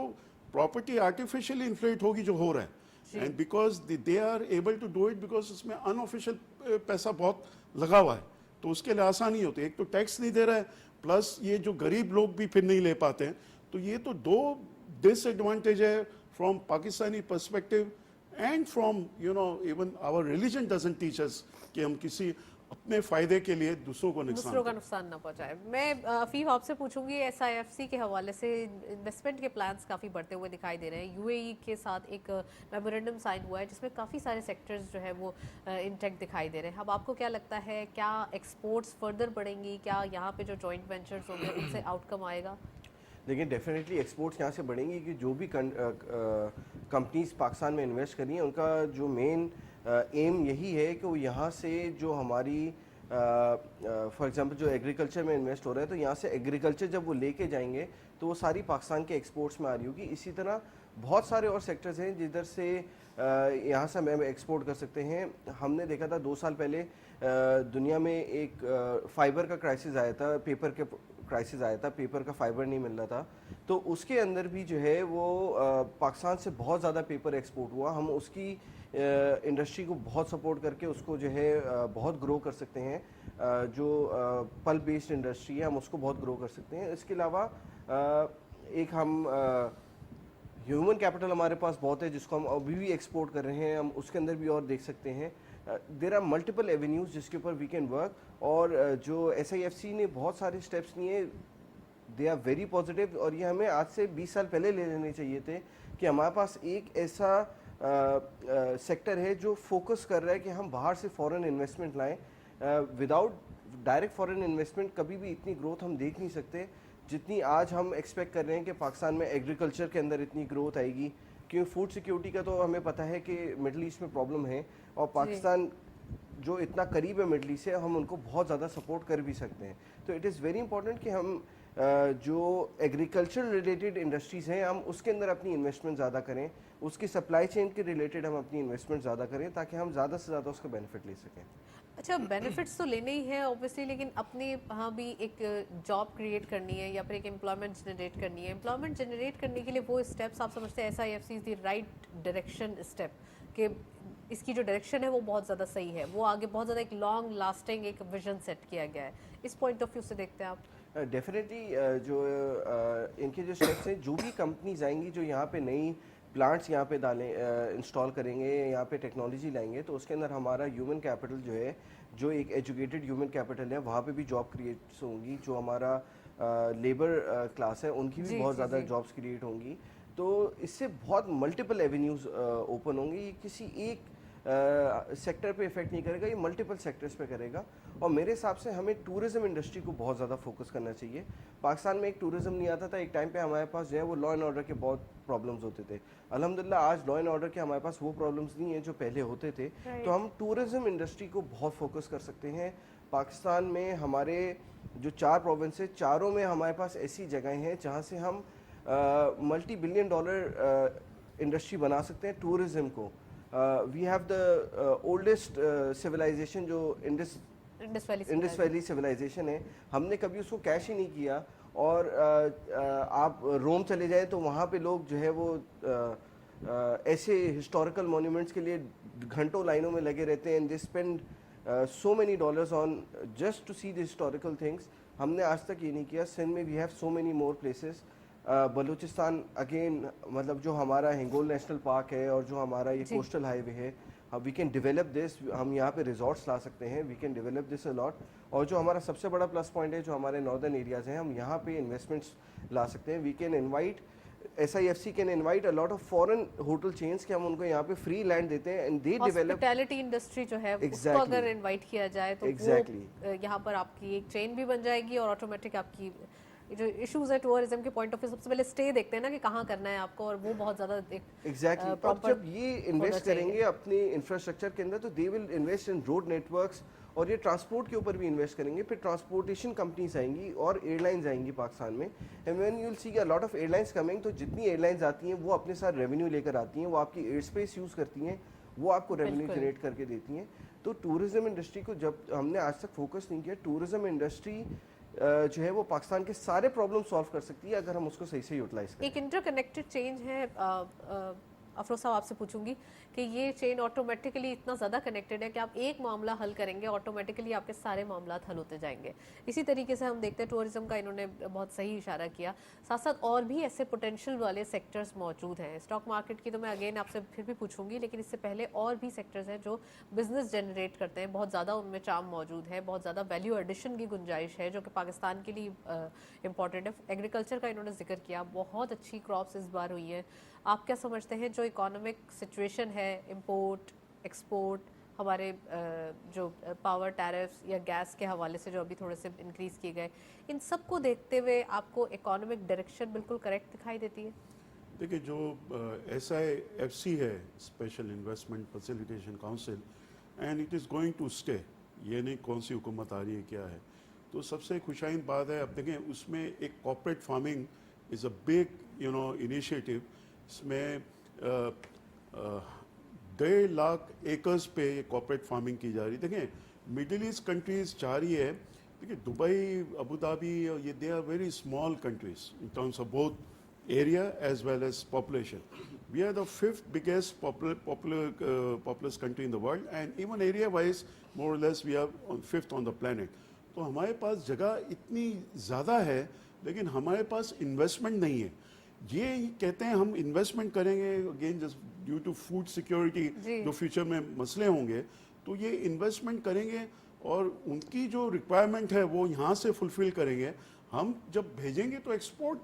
प्रॉपर्टी आर्टिफिशियली इन्फ्लेट होगी जो हो रहा है। And because they are able to do it, because उसमें अनऑफिशियल पैसा बहुत लगा हुआ है, तो उसके लिए आसानी होती है। एक तो टैक्स नहीं दे रहा है, प्लस ये जो गरीब लोग भी फिर नहीं ले पाते हैं। तो ये तो दो डिसएडवांटेज है from Pakistani perspective and from, you know, even our religion doesn't teach us कि हम किसी अपने फायदे के लिए दूसरों का नुकसान ना पहुंचाए। मैं अफीफ आपसे पूछूंगी, SIFC के हवाले से इन्वेस्टमेंट के प्लान्स काफ़ी बढ़ते हुए दिखाई दे रहे हैं। UAE के साथ एक मेमोरेंडम साइन हुआ है जिसमें काफ़ी सारे सेक्टर्स जो है वो इंटेक्ट दिखाई दे रहे हैं। अब आपको क्या लगता है, क्या एक्सपोर्ट्स फर्दर बढ़ेंगी, क्या यहाँ पे जो जॉइंट वेंचर्स होंगे उनसे आउटकम आएगा? लेकिन डेफिनेटली एक्सपोर्ट्स यहाँ से बढ़ेंगी कि जो भी कंपनीज पाकिस्तान में इन्वेस्ट कर रही हैं उनका जो मेन एम यही है कि वो यहाँ से जो हमारी فار ایگزامپل جو ایگریکلچر میں انویسٹ ہو رہا ہے تو یہاں سے ایگریکلچر جب وہ لے کے جائیں گے تو وہ ساری پاکستان کے ایکسپورٹس میں آ رہی ہوگی. اسی طرح بہت سارے اور سیکٹرز ہیں جدھر سے یہاں سے ہم ایکسپورٹ کر سکتے ہیں. ہم نے دیکھا تھا 2 سال پہلے دنیا میں ایک فائبر کا کرائسس آیا تھا, پیپر کے کرائسس آیا تھا, پیپر کا فائبر نہیں مل رہا تھا, تو اس کے اندر بھی جو ہے وہ پاکستان سے بہت زیادہ پیپر ایکسپورٹ ہوا. ہم اس کی انڈسٹری کو بہت سپورٹ کر کے اس کو جو ہے بہت گرو کر سکتے ہیں. جو پلپ بیسڈ انڈسٹری ہے ہم اس کو بہت گرو کر سکتے ہیں. اس کے علاوہ ایک ہم ہیومن کیپٹل ہمارے پاس بہت ہے جس کو ہم ابھی بھی ایکسپورٹ کر رہے ہیں, ہم اس کے اندر بھی اور دیکھ سکتے ہیں. دیر آر ملٹیپل ایونیوز جس کے اوپر وی کین ورک. اور جو ایس آئی ایف سی نے بہت سارے اسٹیپس لیے, دے آر ویری پازیٹیو, اور یہ ہمیں آج سے 20 سال پہلے لے لینے چاہیے تھے کہ ہمارے پاس ایک ایسا سیکٹر ہے جو فوکس کر رہا ہے کہ ہم باہر سے فورن انویسٹمنٹ لائیں. وداؤٹ ڈائریکٹ فورن انویسٹمنٹ کبھی بھی اتنی گروتھ ہم دیکھ نہیں سکتے جتنی آج ہم ایکسپیکٹ کر رہے ہیں کہ پاکستان میں ایگریکلچر کے اندر اتنی گروتھ آئے گی. کیونکہ فوڈ سیکیورٹی کا تو ہمیں پتہ ہے کہ مڈل ایسٹ میں پرابلم ہے, اور پاکستان جو اتنا قریب ہے مڈل ایسٹ سے, ہم ان کو بہت زیادہ سپورٹ کر بھی سکتے ہیں. تو اٹ از ویری امپورٹنٹ کہ ہم جو ایگریکلچر ریلیٹڈ انڈسٹریز ہیں ہم اس کے اندر اپنی انویسٹمنٹ زیادہ کریں, اس کی سپلائی چین کے ریلیٹڈ ہم اپنی انویسٹمنٹ زیادہ کریں تاکہ ہم زیادہ سے زیادہ اس کا بینیفٹ لے سکیں. اچھا, بینیفٹس تو لینے ہی ہیں اوبیسلی, لیکن اپنے وہاں بھی ایک جاب کریٹ کرنی ہے یا پھر ایک امپلائمنٹ جنریٹ کرنی ہے. امپلائمنٹ جنریٹ کرنے کے لیے وہ اسٹیپس آپ سمجھتے ہیں S I F C is the right direction step, کہ اس کی جو ڈائریکشن ہے وہ بہت زیادہ صحیح ہے, وہ آگے بہت زیادہ ایک لانگ لاسٹنگ ایک ویژن سیٹ کیا گیا ہے, اس پوائنٹ آف ویو سے دیکھتے ہیں آپ؟ ڈیفینیٹلی جو ان کے جو اسٹیپس ہیں, جو بھی کمپنیز آئیں گی جو یہاں پہ نئی پلانٹس یہاں پہ ڈالیں انسٹال کریں گے, یہاں پہ ٹیکنالوجی لائیں گے, تو اس کے اندر ہمارا ہیومن کیپٹل جو ہے, جو ایک ایجوکیٹڈ ہیومن کیپٹل ہے, وہاں پہ بھی جاب کریٹس ہوں گی. جو ہمارا لیبر کلاس ہے ان کی بھی بہت زیادہ جابس کریٹ ہوں گی. تو اس سے بہت ملٹیپل ایونیوز اوپن ہوں گی. یہ کسی ایک سیکٹر پہ افیکٹ نہیں کرے گا, یہ ملٹیپل سیکٹرز پہ کرے گا. اور میرے حساب سے ہمیں ٹورزم انڈسٹری کو بہت زیادہ فوکس کرنا چاہیے. پاکستان میں ایک ٹورزم نہیں آتا تھا, ایک ٹائم پہ ہمارے پاس جو ہے وہ لا اینڈ آرڈر کے بہت پرابلمز ہوتے تھے. الحمدللہ آج لا اینڈ آرڈر کے ہمارے پاس وہ پرابلمز نہیں ہیں جو پہلے ہوتے تھے. تو ہم ٹورزم انڈسٹری کو بہت فوکس کر سکتے ہیں. پاکستان میں ہمارے جو 4 پروونس ہیں, چاروں میں ہمارے پاس ایسی جگہیں ہیں جہاں سے ہم ملٹی بلین ڈالر انڈسٹری بنا سکتے ہیں ٹورزم کو. We have the oldest civilisation جو انڈس ویلی سویلائزیشن ہے, ہم نے کبھی اس کو کیش ہی نہیں کیا. اور آپ روم چلے جائیں تو وہاں پہ لوگ جو ہے وہ ایسے ہسٹوریکل مونیومنٹس کے لیے گھنٹوں لائنوں میں لگے رہتے ہیں, and they spend so many dollars on just to see the historical things. ہم نے آج تک یہ نہیں کیا. سندھ میں we have so many more places. Balochistan again, مطلب جو ہمارا ہنگول نیشنل پارک ہے اور جو ہمارا یہ کوسٹل ہائی وے ہے, وی کین ڈیولپ دس. ہم یہاں پہ ریزورٹس لا سکتے ہیں, وی کین ڈیولپ دس اے لاٹ. اور جو ہمارا سب سے بڑا پلس پوائنٹ ہے, جو ہمارے ناردرن ایریاز ہیں, ہم یہاں پہ انویسٹمنٹس لا سکتے ہیں. We can invite, S I F C can invite a lot of foreign hotel chains کہ ہم ان کو یہاں پہ فری لینڈ دیتے ہیں, and they develop. Hospitality industry جو ہے اس کو اگر انوائٹ کیا جائے تو وہ یہاں پر آپ کی ایک چین بھی بن جائے گی, اور آٹومیٹک آپ کی جو ایشوز ہے ٹورزم کے پوائنٹ آف ویو, سب سے پہلے اسٹے دیکھتے ہیں نا کہ کہاں کرنا ہے آپ کو, اور وہ بہت زیادہ ایگزیکٹلی. اور جب یہ انویسٹ کریں گے اپنے انفراسٹرکچر کے اندر, تو they will invest in road networks, اور یہ ٹرانسپورٹ کے اوپر بھی انویسٹ کریں گے. پھر ٹرانسپورٹیشن کمپنیز آئیں گی اور ایئر لائنز آئیں گی پاکستان میں, and when you will see a lot of airlines coming. تو جتنی ایئر لائنز آتی ہیں وہ اپنے ساتھ ریونیو لے کر آتی ہیں, وہ آپ کی ایئر اسپیس یوز کرتی ہیں, وہ آپ کو ریونیو جنریٹ کر کے دیتی ہیں. تو ٹورزم انڈسٹری کو جب ہم نے آج تک فوکس نہیں کیا, ٹورزم انڈسٹری جو ہے وہ پاکستان کے سارے پرابلم سالو کر سکتی ہے اگر ہم اس کو صحیح سے یوٹیلائز کریں. ایک انٹر کنیکٹڈ چینج ہے. افروز صاحب آپ سے پوچھوں گی کہ یہ چین آٹومیٹکلی اتنا زیادہ کنیکٹڈ ہے کہ آپ ایک معاملہ حل کریں گے, آٹومیٹکلی آپ کے سارے معاملات حل ہوتے جائیں گے. اسی طریقے سے ہم دیکھتے ہیں ٹورزم کا انہوں نے بہت صحیح اشارہ کیا. ساتھ ساتھ اور بھی ایسے پوٹینشیل والے سیکٹرز موجود ہیں. اسٹاک مارکیٹ کی تو میں اگین آپ سے پھر بھی پوچھوں گی, لیکن اس سے پہلے اور بھی سیکٹرز ہیں جو بزنس جنریٹ کرتے ہیں, بہت زیادہ ان میں چارم موجود ہے, بہت زیادہ ویلیو ایڈیشن کی گنجائش ہے, جو کہ پاکستان کے لیے امپورٹنٹ ہے. ایگریکلچر کا انہوں نے ذکر کیا, بہت اچھی کراپس اس بار ہوئی ہیں. آپ کیا سمجھتے ہیں جو اکانومک سچویشن ہے, امپورٹ ایکسپورٹ, ہمارے جو پاور ٹیرفس یا گیس کے حوالے سے جو ابھی تھوڑے سے انکریز کیے گئے, ان سب کو دیکھتے ہوئے آپ کو اکانومک ڈائریکشن بالکل کریکٹ دکھائی دیتی ہے؟ دیکھیے, جو ایس آئی ایف سی ہے, special investment facilitation council, and it is going to stay. ये नहीं कौन सी हुकूमत आ रही है क्या है। तो सबसे खुशाइन बात है, अब देखें उसमें एक corporate farming is a big initiative. इसमें 1.5 लाख एकर्स पे ये कॉर्पोरेट फार्मिंग की जा रही है। देखें मिडिल ईस्ट कंट्रीज चाह रही है, देखिए दुबई, अबू धाबी, ये they are very small countries in terms of both area as well as population. We are the 5th biggest populous country in the world, and even area-wise, more or less, we are 5th on the planet. तो हमारे पास जगह इतनी ज़्यादा है, लेकिन हमारे पास investment नहीं है। ये कहते हैं हम इन्वेस्टमेंट करेंगे, again just due to food security जो फ्यूचर में मसले होंगे, तो ये इन्वेस्टमेंट करेंगे और उनकी जो रिक्वायरमेंट है वो यहाँ से फुलफिल करेंगे। हम जब भेजेंगे तो export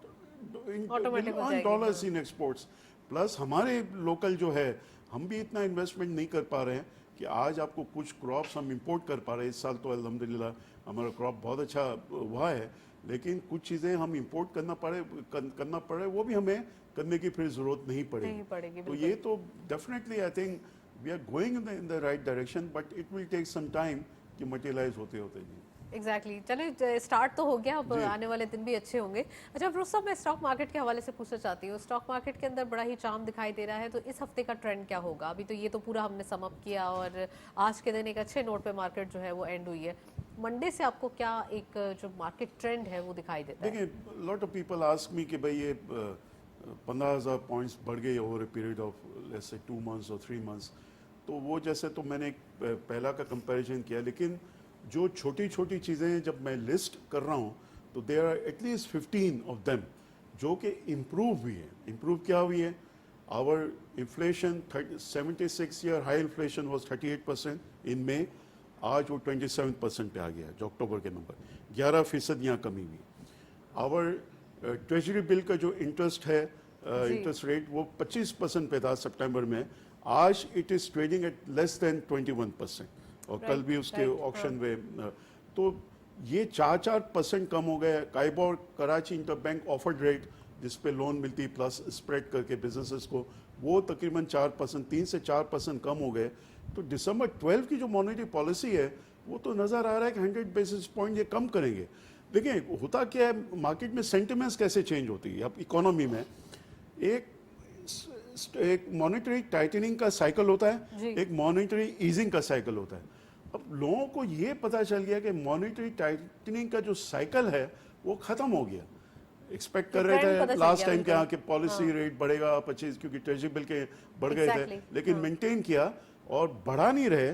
dollars in exports, plus हमारे लोकल जो है हम भी इतना इन्वेस्टमेंट नहीं कर पा रहे हैं कि आज आपको कुछ क्रॉप्स हम इंपोर्ट कर पा रहे हैं। इस साल तो अल्हम्दुलिल्लाह हमारा क्रॉप बहुत अच्छा हुआ है, लेकिन कुछ चीज़ें हम इंपोर्ट करना पड़े वो भी हमें करने की फिर ज़रूरत नहीं पड़ेगी। तो ये तो definitely I think we are going in the right direction, but it will take some time कि मटेरियलाइज होते जी। एग्जैक्टली चलिए स्टार्ट तो हो गया, अब आने वाले दिन भी अच्छे होंगे। अच्छा फिरोज साहब, मैं स्टॉक मार्केट के हवाले से पूछना चाहती हूँ, स्टॉक मार्केट के अंदर बड़ा ही चार्म दिखाई दे रहा है, तो इस हफ्ते का ट्रेंड क्या होगा? अभी तो ये तो पूरा हमने सम अप किया और आज के दिन एक अच्छे नोट पे मार्केट जो है वो एंड हुई है। मंडे से आपको क्या एक जो मार्केट ट्रेंड है वो दिखाई देता है? देखिए lot of people ask me कि भाई ये 15,000 पॉइंट्स बढ़ गए over a period of let's say 2 months और 3 मंथ्स, तो वो जैसे तो मैंने एक पहला का कंपैरिजन किया, लेकिन जो छोटी छोटी चीज़ें जब मैं लिस्ट कर रहा हूँ तो there are at least 15 of them जो कि इम्प्रूव हुई है। इम्प्रूव क्या हुई है? Our inflation 76 year high inflation was 38% in May, आज वो 27% पे आ गया जो अक्टूबर के नंबर, 11% यहाँ कमी हुई। आवर ट्रेजरी बिल का जो इंटरेस्ट है, इंटरेस्ट रेट वो 25% पे था सितंबर में, आज it is trading at less than 21%, और कल भी उसके ऑक्शन में तो ये 4% कम हो गए। KIBOR Karachi interbank offered rate जिस पे लोन मिलती प्लस स्प्रेड करके बिजनेसेस को, वो तकरीबन 4%, 3 से 4% कम हो गए। तो दिसंबर 12 की जो मॉनेटरी पॉलिसी है वो तो नज़र आ रहा है कि 100 बेसिस पॉइंट ये कम करेंगे। देखिए होता क्या है, मार्केट में सेंटिमेंट्स कैसे चेंज होती है। अब इकोनॉमी में एक मॉनेटरी टाइटनिंग का साइकिल होता है, एक मॉनेटरी ईजिंग का साइकिल होता है। अब लोगों को ये पता चल गया कि मॉनेटरी टाइटनिंग का जो साइकिल है वो खत्म हो गया। एक्सपेक्ट कर रहे थे लास्ट टाइम के यहाँ के पॉलिसी रेट बढ़ेगा 25, क्योंकि ट्रेजरी बिल के बढ़ गए थे, लेकिन मेंटेन किया और बढ़ा नहीं रहे।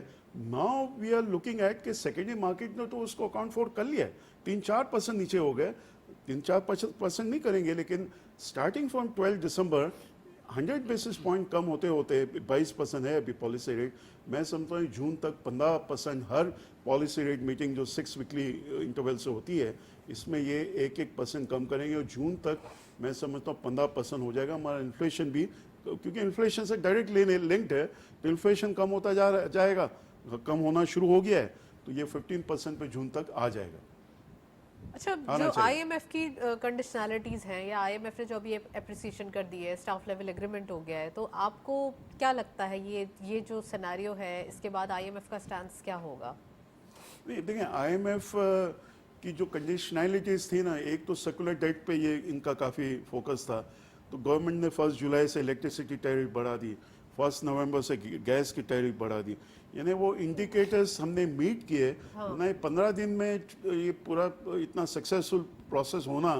Now we are looking at के सेकेंडरी मार्केट ने तो उसको अकाउंट फॉर कर लिया, 3-4% नीचे हो गए। 3-4% नहीं करेंगे, लेकिन स्टार्टिंग फ्रॉम 12 दिसंबर 100 बेसिस पॉइंट कम होते होते 22% है अभी पॉलिसी रेट। मैं समझता हूँ जून तक 15% हर पॉलिसी रेट मीटिंग जो 6 वीकली इंटरवल से होती है, इसमें ये 1% कम करेंगे और जून तक मैं समझता हूँ 15% हो जाएगा। हमारा इन्फ्लेशन भी, क्योंकि इन्फ्लेशन से डायरेक्ट लिंक्ड है, तो इन्फ्लेशन कम होता जाएगा, कम होना शुरू हो गया है, तो ये 15% पे जून तक आ जाएगा। अच्छा, जो आईएमएफ की कंडीशनैलिटीज हैं या आईएमएफ ने जो अभी एप्रिसिएशन कर दी है, स्टाफ लेवल एग्रीमेंट हो गया है, तो आपको क्या लगता है ये जो सिनेरियो है इसके बाद आईएमएफ का स्टैंस क्या होगा? नहीं देखिए, आईएमएफ की जो कंडीशनैलिटीज थी ना, एक तो सर्कुलर डेट पे ये इनका काफ़ी फोकस था, तो गवर्नमेंट ने 1 जुलाई से इलेक्ट्रिसिटी टैरिफ बढ़ा दी, 1 नवंबर से गैस की टैरिफ बढ़ा दी, यानी वो इंडिकेटर्स हमने मीट किए। नहीं 15 दिन में ये पूरा इतना सक्सेसफुल प्रोसेस होना,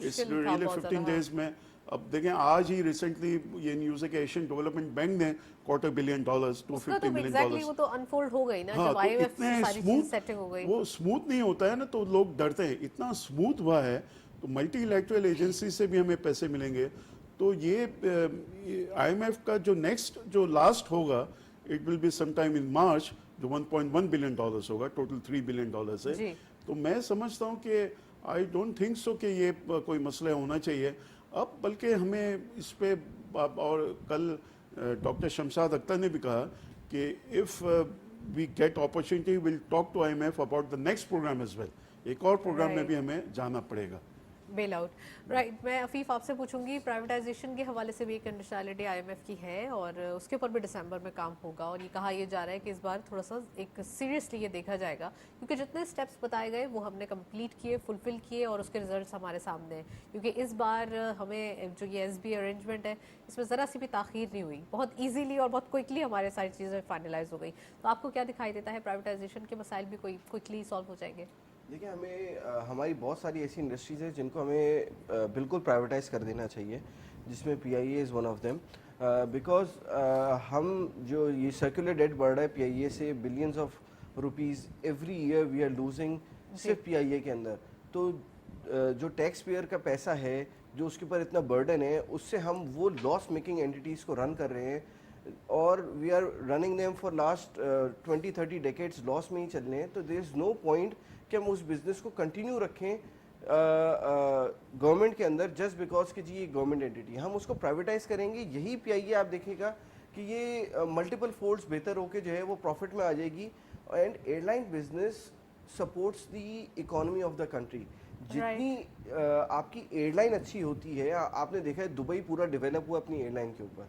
इस रियली 15 डेज में। अब देखें आज ही रिसेंटली ये न्यूज़ है कि एशियन डेवलपमेंट बैंक ने $250 बिलियन, $250 मिलियन, वो तो अनफोल्ड हो गई ना, जब आईएमएफ सारी चीज़ सेटिंग हो गई। वो स्मूथ नहीं होता है ना, तो लोग डरते हैं। इतना स्मूथ हुआ है तो मल्टीलैटरल एजेंसी से भी हमें पैसे मिलेंगे। तो ये आईएमएफ का जो नेक्स्ट जो लास्ट होगा, it will be some time in March, जो $1.1 बिलियन होगा, टोटल $3 बिलियन है। तो मैं समझता हूँ कि आई डोंट थिंक सो कि ये कोई मसला होना चाहिए अब, बल्कि हमें इस पे, और कल डॉक्टर शमशाद अख्तर ने भी कहा कि if we get opportunity will talk to IMF about the next programme as well. एक और प्रोग्राम में भी हमें जाना पड़ेगा। Bail out, right. मैं अफीफ आपसे पूछूंगी, प्राइवेटाइजेशन के हवाले से भी एक कंडीशनलिटी आईएमएफ की है और उसके ऊपर भी दिसंबर में काम होगा और ये कहा यह जा रहा है कि इस बार थोड़ा सा एक सीरियसली ये देखा जाएगा क्योंकि जितने स्टेप्स बताए गए वो हमने कंप्लीट किए, फुलफिल किए और उसके रिजल्ट्स हमारे सामने हैं। क्योंकि इस बार हमें जो ये एसबी अरेंजमेंट है इसमें ज़रा सी भी ताख़ीर नहीं हुई, बहुत ईजीली और बहुत क्विकली हमारे सारी चीज़ें फाइनलाइज हो गई। तो आपको क्या दिखाई देता है, प्राइवेटाइजेशन के मसाइल भी कोई क्विकली सॉल्व हो जाएंगे? देखिए, हमें हमारी बहुत सारी ऐसी इंडस्ट्रीज़ हैं जिनको हमें बिल्कुल प्राइवेटाइज कर देना चाहिए, जिसमें PIA is one of them. Because हम जो ये सर्कुलर डेट बढ़ रहा है पीआईए से, billions of rupees every year we are losing सिर्फ पीआईए के अंदर। तो जो टैक्स पेयर का पैसा है, जो उसके ऊपर इतना बर्डन है, उससे हम वो लॉस मेकिंग एंटिटीज़ को रन कर रहे हैं और we are running them for last 20-30 decades loss में ही चल रहे हैं। तो देयर इज़ नो पॉइंट कि हम उस बिज़नेस को कंटिन्यू रखें गवर्नमेंट के अंदर जस्ट बिकॉज कि जी ये गवर्नमेंट एंटिटी, हम उसको प्राइवेटाइज करेंगे। यही पीआईए आप देखिएगा कि ये मल्टीपल फोल्ड्स बेहतर होके जो है वो प्रॉफिट में आ जाएगी। And airline business supports the economy of the country. जितनी आपकी एयरलाइन अच्छी होती है, आपने देखा है दुबई पूरा डेवलप हुआ अपनी एयरलाइन के ऊपर,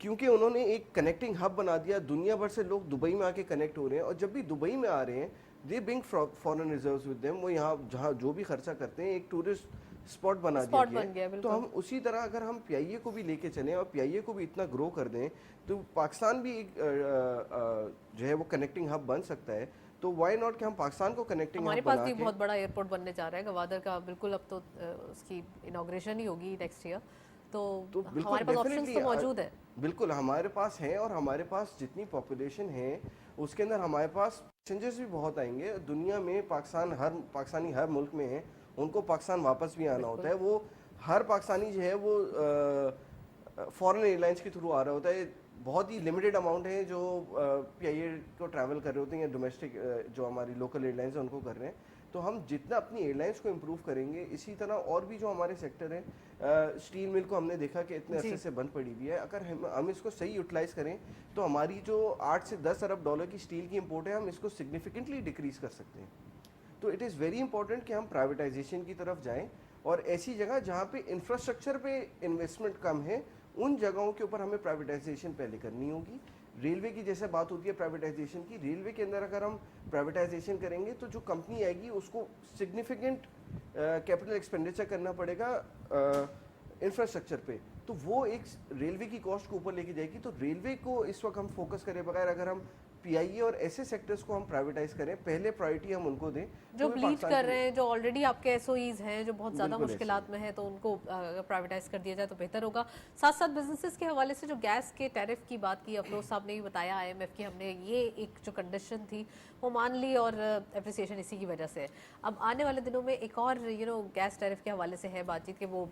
क्योंकि उन्होंने एक कनेक्टिंग हब बना दिया। दुनिया भर से लोग दुबई में आके कनेक्ट हो रहे हैं और जब भी दुबई में आ रहे हैं they bring foreign reserves with them. वो यहाँ जहाँ जो भी खर्चा करते हैं एक टूरिस्ट स्पॉट बना दिया गया है। तो हम उसी तरह अगर हम पीआईए को भी लेके चलें और पीआईए को भी इतना ग्रो कर दें तो पाकिस्तान भी एक जो है वो कनेक्टिंग हब बन सकता है। तो वाई नॉट कि हम पाकिस्तान को कनेक्टिंग हमारे पास भी बहुत बड़ा एयरपोर्ट बनने जा रहा है गवादर का, बिल्कुल अब तो उसकी इनॉग्रेशन ही होगी नेक्स्ट ईयर। तो हमारे पास ऑप्शंस तो मौजूद है, बिल्कुल हमारे पास हैं। और हमारे पास जितनी पॉपुलेशन है उसके अंदर हमारे पास पैसेंजर्स भी बहुत आएंगे। दुनिया में पाकिस्तानी हर मुल्क में है, उनको पाकिस्तान वापस भी आना होता है। वो हर पाकिस्तानी जो है वो फॉरेन एयरलाइंस के थ्रू आ रहा होता है। बहुत ही लिमिटेड अमाउंट है जो पीआईए को ट्रैवल कर रहे होते हैं या डोमेस्टिक जो हमारी लोकल एयरलाइंस है उनको कर रहे हैं। तो हम जितना अपनी एयरलाइंस को इम्प्रूव करेंगे, इसी तरह और भी जो हमारे सेक्टर है, स्टील मिल को हमने देखा कि इतने अरसे से बंद पड़ी हुई है। अगर हम इसको सही यूटिलाइज करें तो हमारी जो 8 से 10 अरब डॉलर की स्टील की इंपोर्ट है, हम इसको सिग्निफिकेंटली डिक्रीज कर सकते हैं। तो इट इज़ वेरी इंपॉर्टेंट कि हम प्राइवेटाइजेशन की तरफ जाएं और ऐसी जगह जहाँ पे इंफ्रास्ट्रक्चर पे इन्वेस्टमेंट कम है उन जगहों के ऊपर हमें प्राइवेटाइजेशन पहले करनी होगी। रेलवे की जैसे बात होती है प्राइवेटाइजेशन की, रेलवे के अंदर अगर हम प्राइवेटाइजेशन करेंगे तो जो कंपनी आएगी उसको सिग्निफिकेंट कैपिटल एक्सपेंडिचर करना पड़ेगा इंफ्रास्ट्रक्चर पे, तो वो एक रेलवे की कॉस्ट को ऊपर लेके जाएगी। तो रेलवे को इस वक्त हम फोकस करें बगैर, अगर हम पीआईए और ऐसे सेक्टर्स को हम प्राइवेटाइज करें, पहले प्रायोरिटी हम उनको दें जो ब्लीच कर रहे हैं, जो ऑलरेडी आपके एसओईज हैं, जो बहुत ज़्यादा मुश्किलात में है, तो उनको अगर प्राइवेटाइज कर दिया जाए तो बेहतर होगा। साथ साथ बिजनेसेस के हवाले से जो गैस के टैरिफ की बात की, अफरोज साहब ने भी बताया आईएमएफ की, हमने ये एक जो कंडीशन थी वो मान ली और एप्रिसिएशन इसी की वजह से। अब आने वाले दिनों में एक और गैस टैरिफ के हवाले से है बातचीत कि वो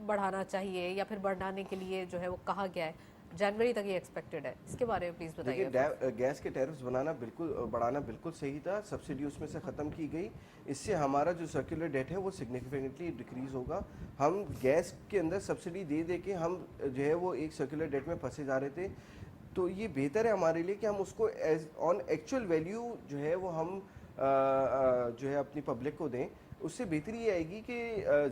बढ़ाना चाहिए या फिर बढ़ाने के लिए जो है वो कहा गया है, जनवरी तक ये एक्सपेक्टेड है। इसके बारे में प्लीज बताइए। देखिए, गैस के टैरिफ्स बढ़ाना बिल्कुल सही था, सब्सिडी उसमें से ख़त्म की गई। इससे हमारा जो सर्कुलर डेट है वो सिग्निफिकेंटली डिक्रीज होगा। हम गैस के अंदर सब्सिडी दे के हम जो है वो एक सर्कुलर डेट में फंसे जा रहे थे। तो ये बेहतर है हमारे लिए कि हम उसको एज ऑन एक्चुअल वैल्यू जो है वो हम जो है अपनी पब्लिक को दें। उससे बेहतरी ये आएगी कि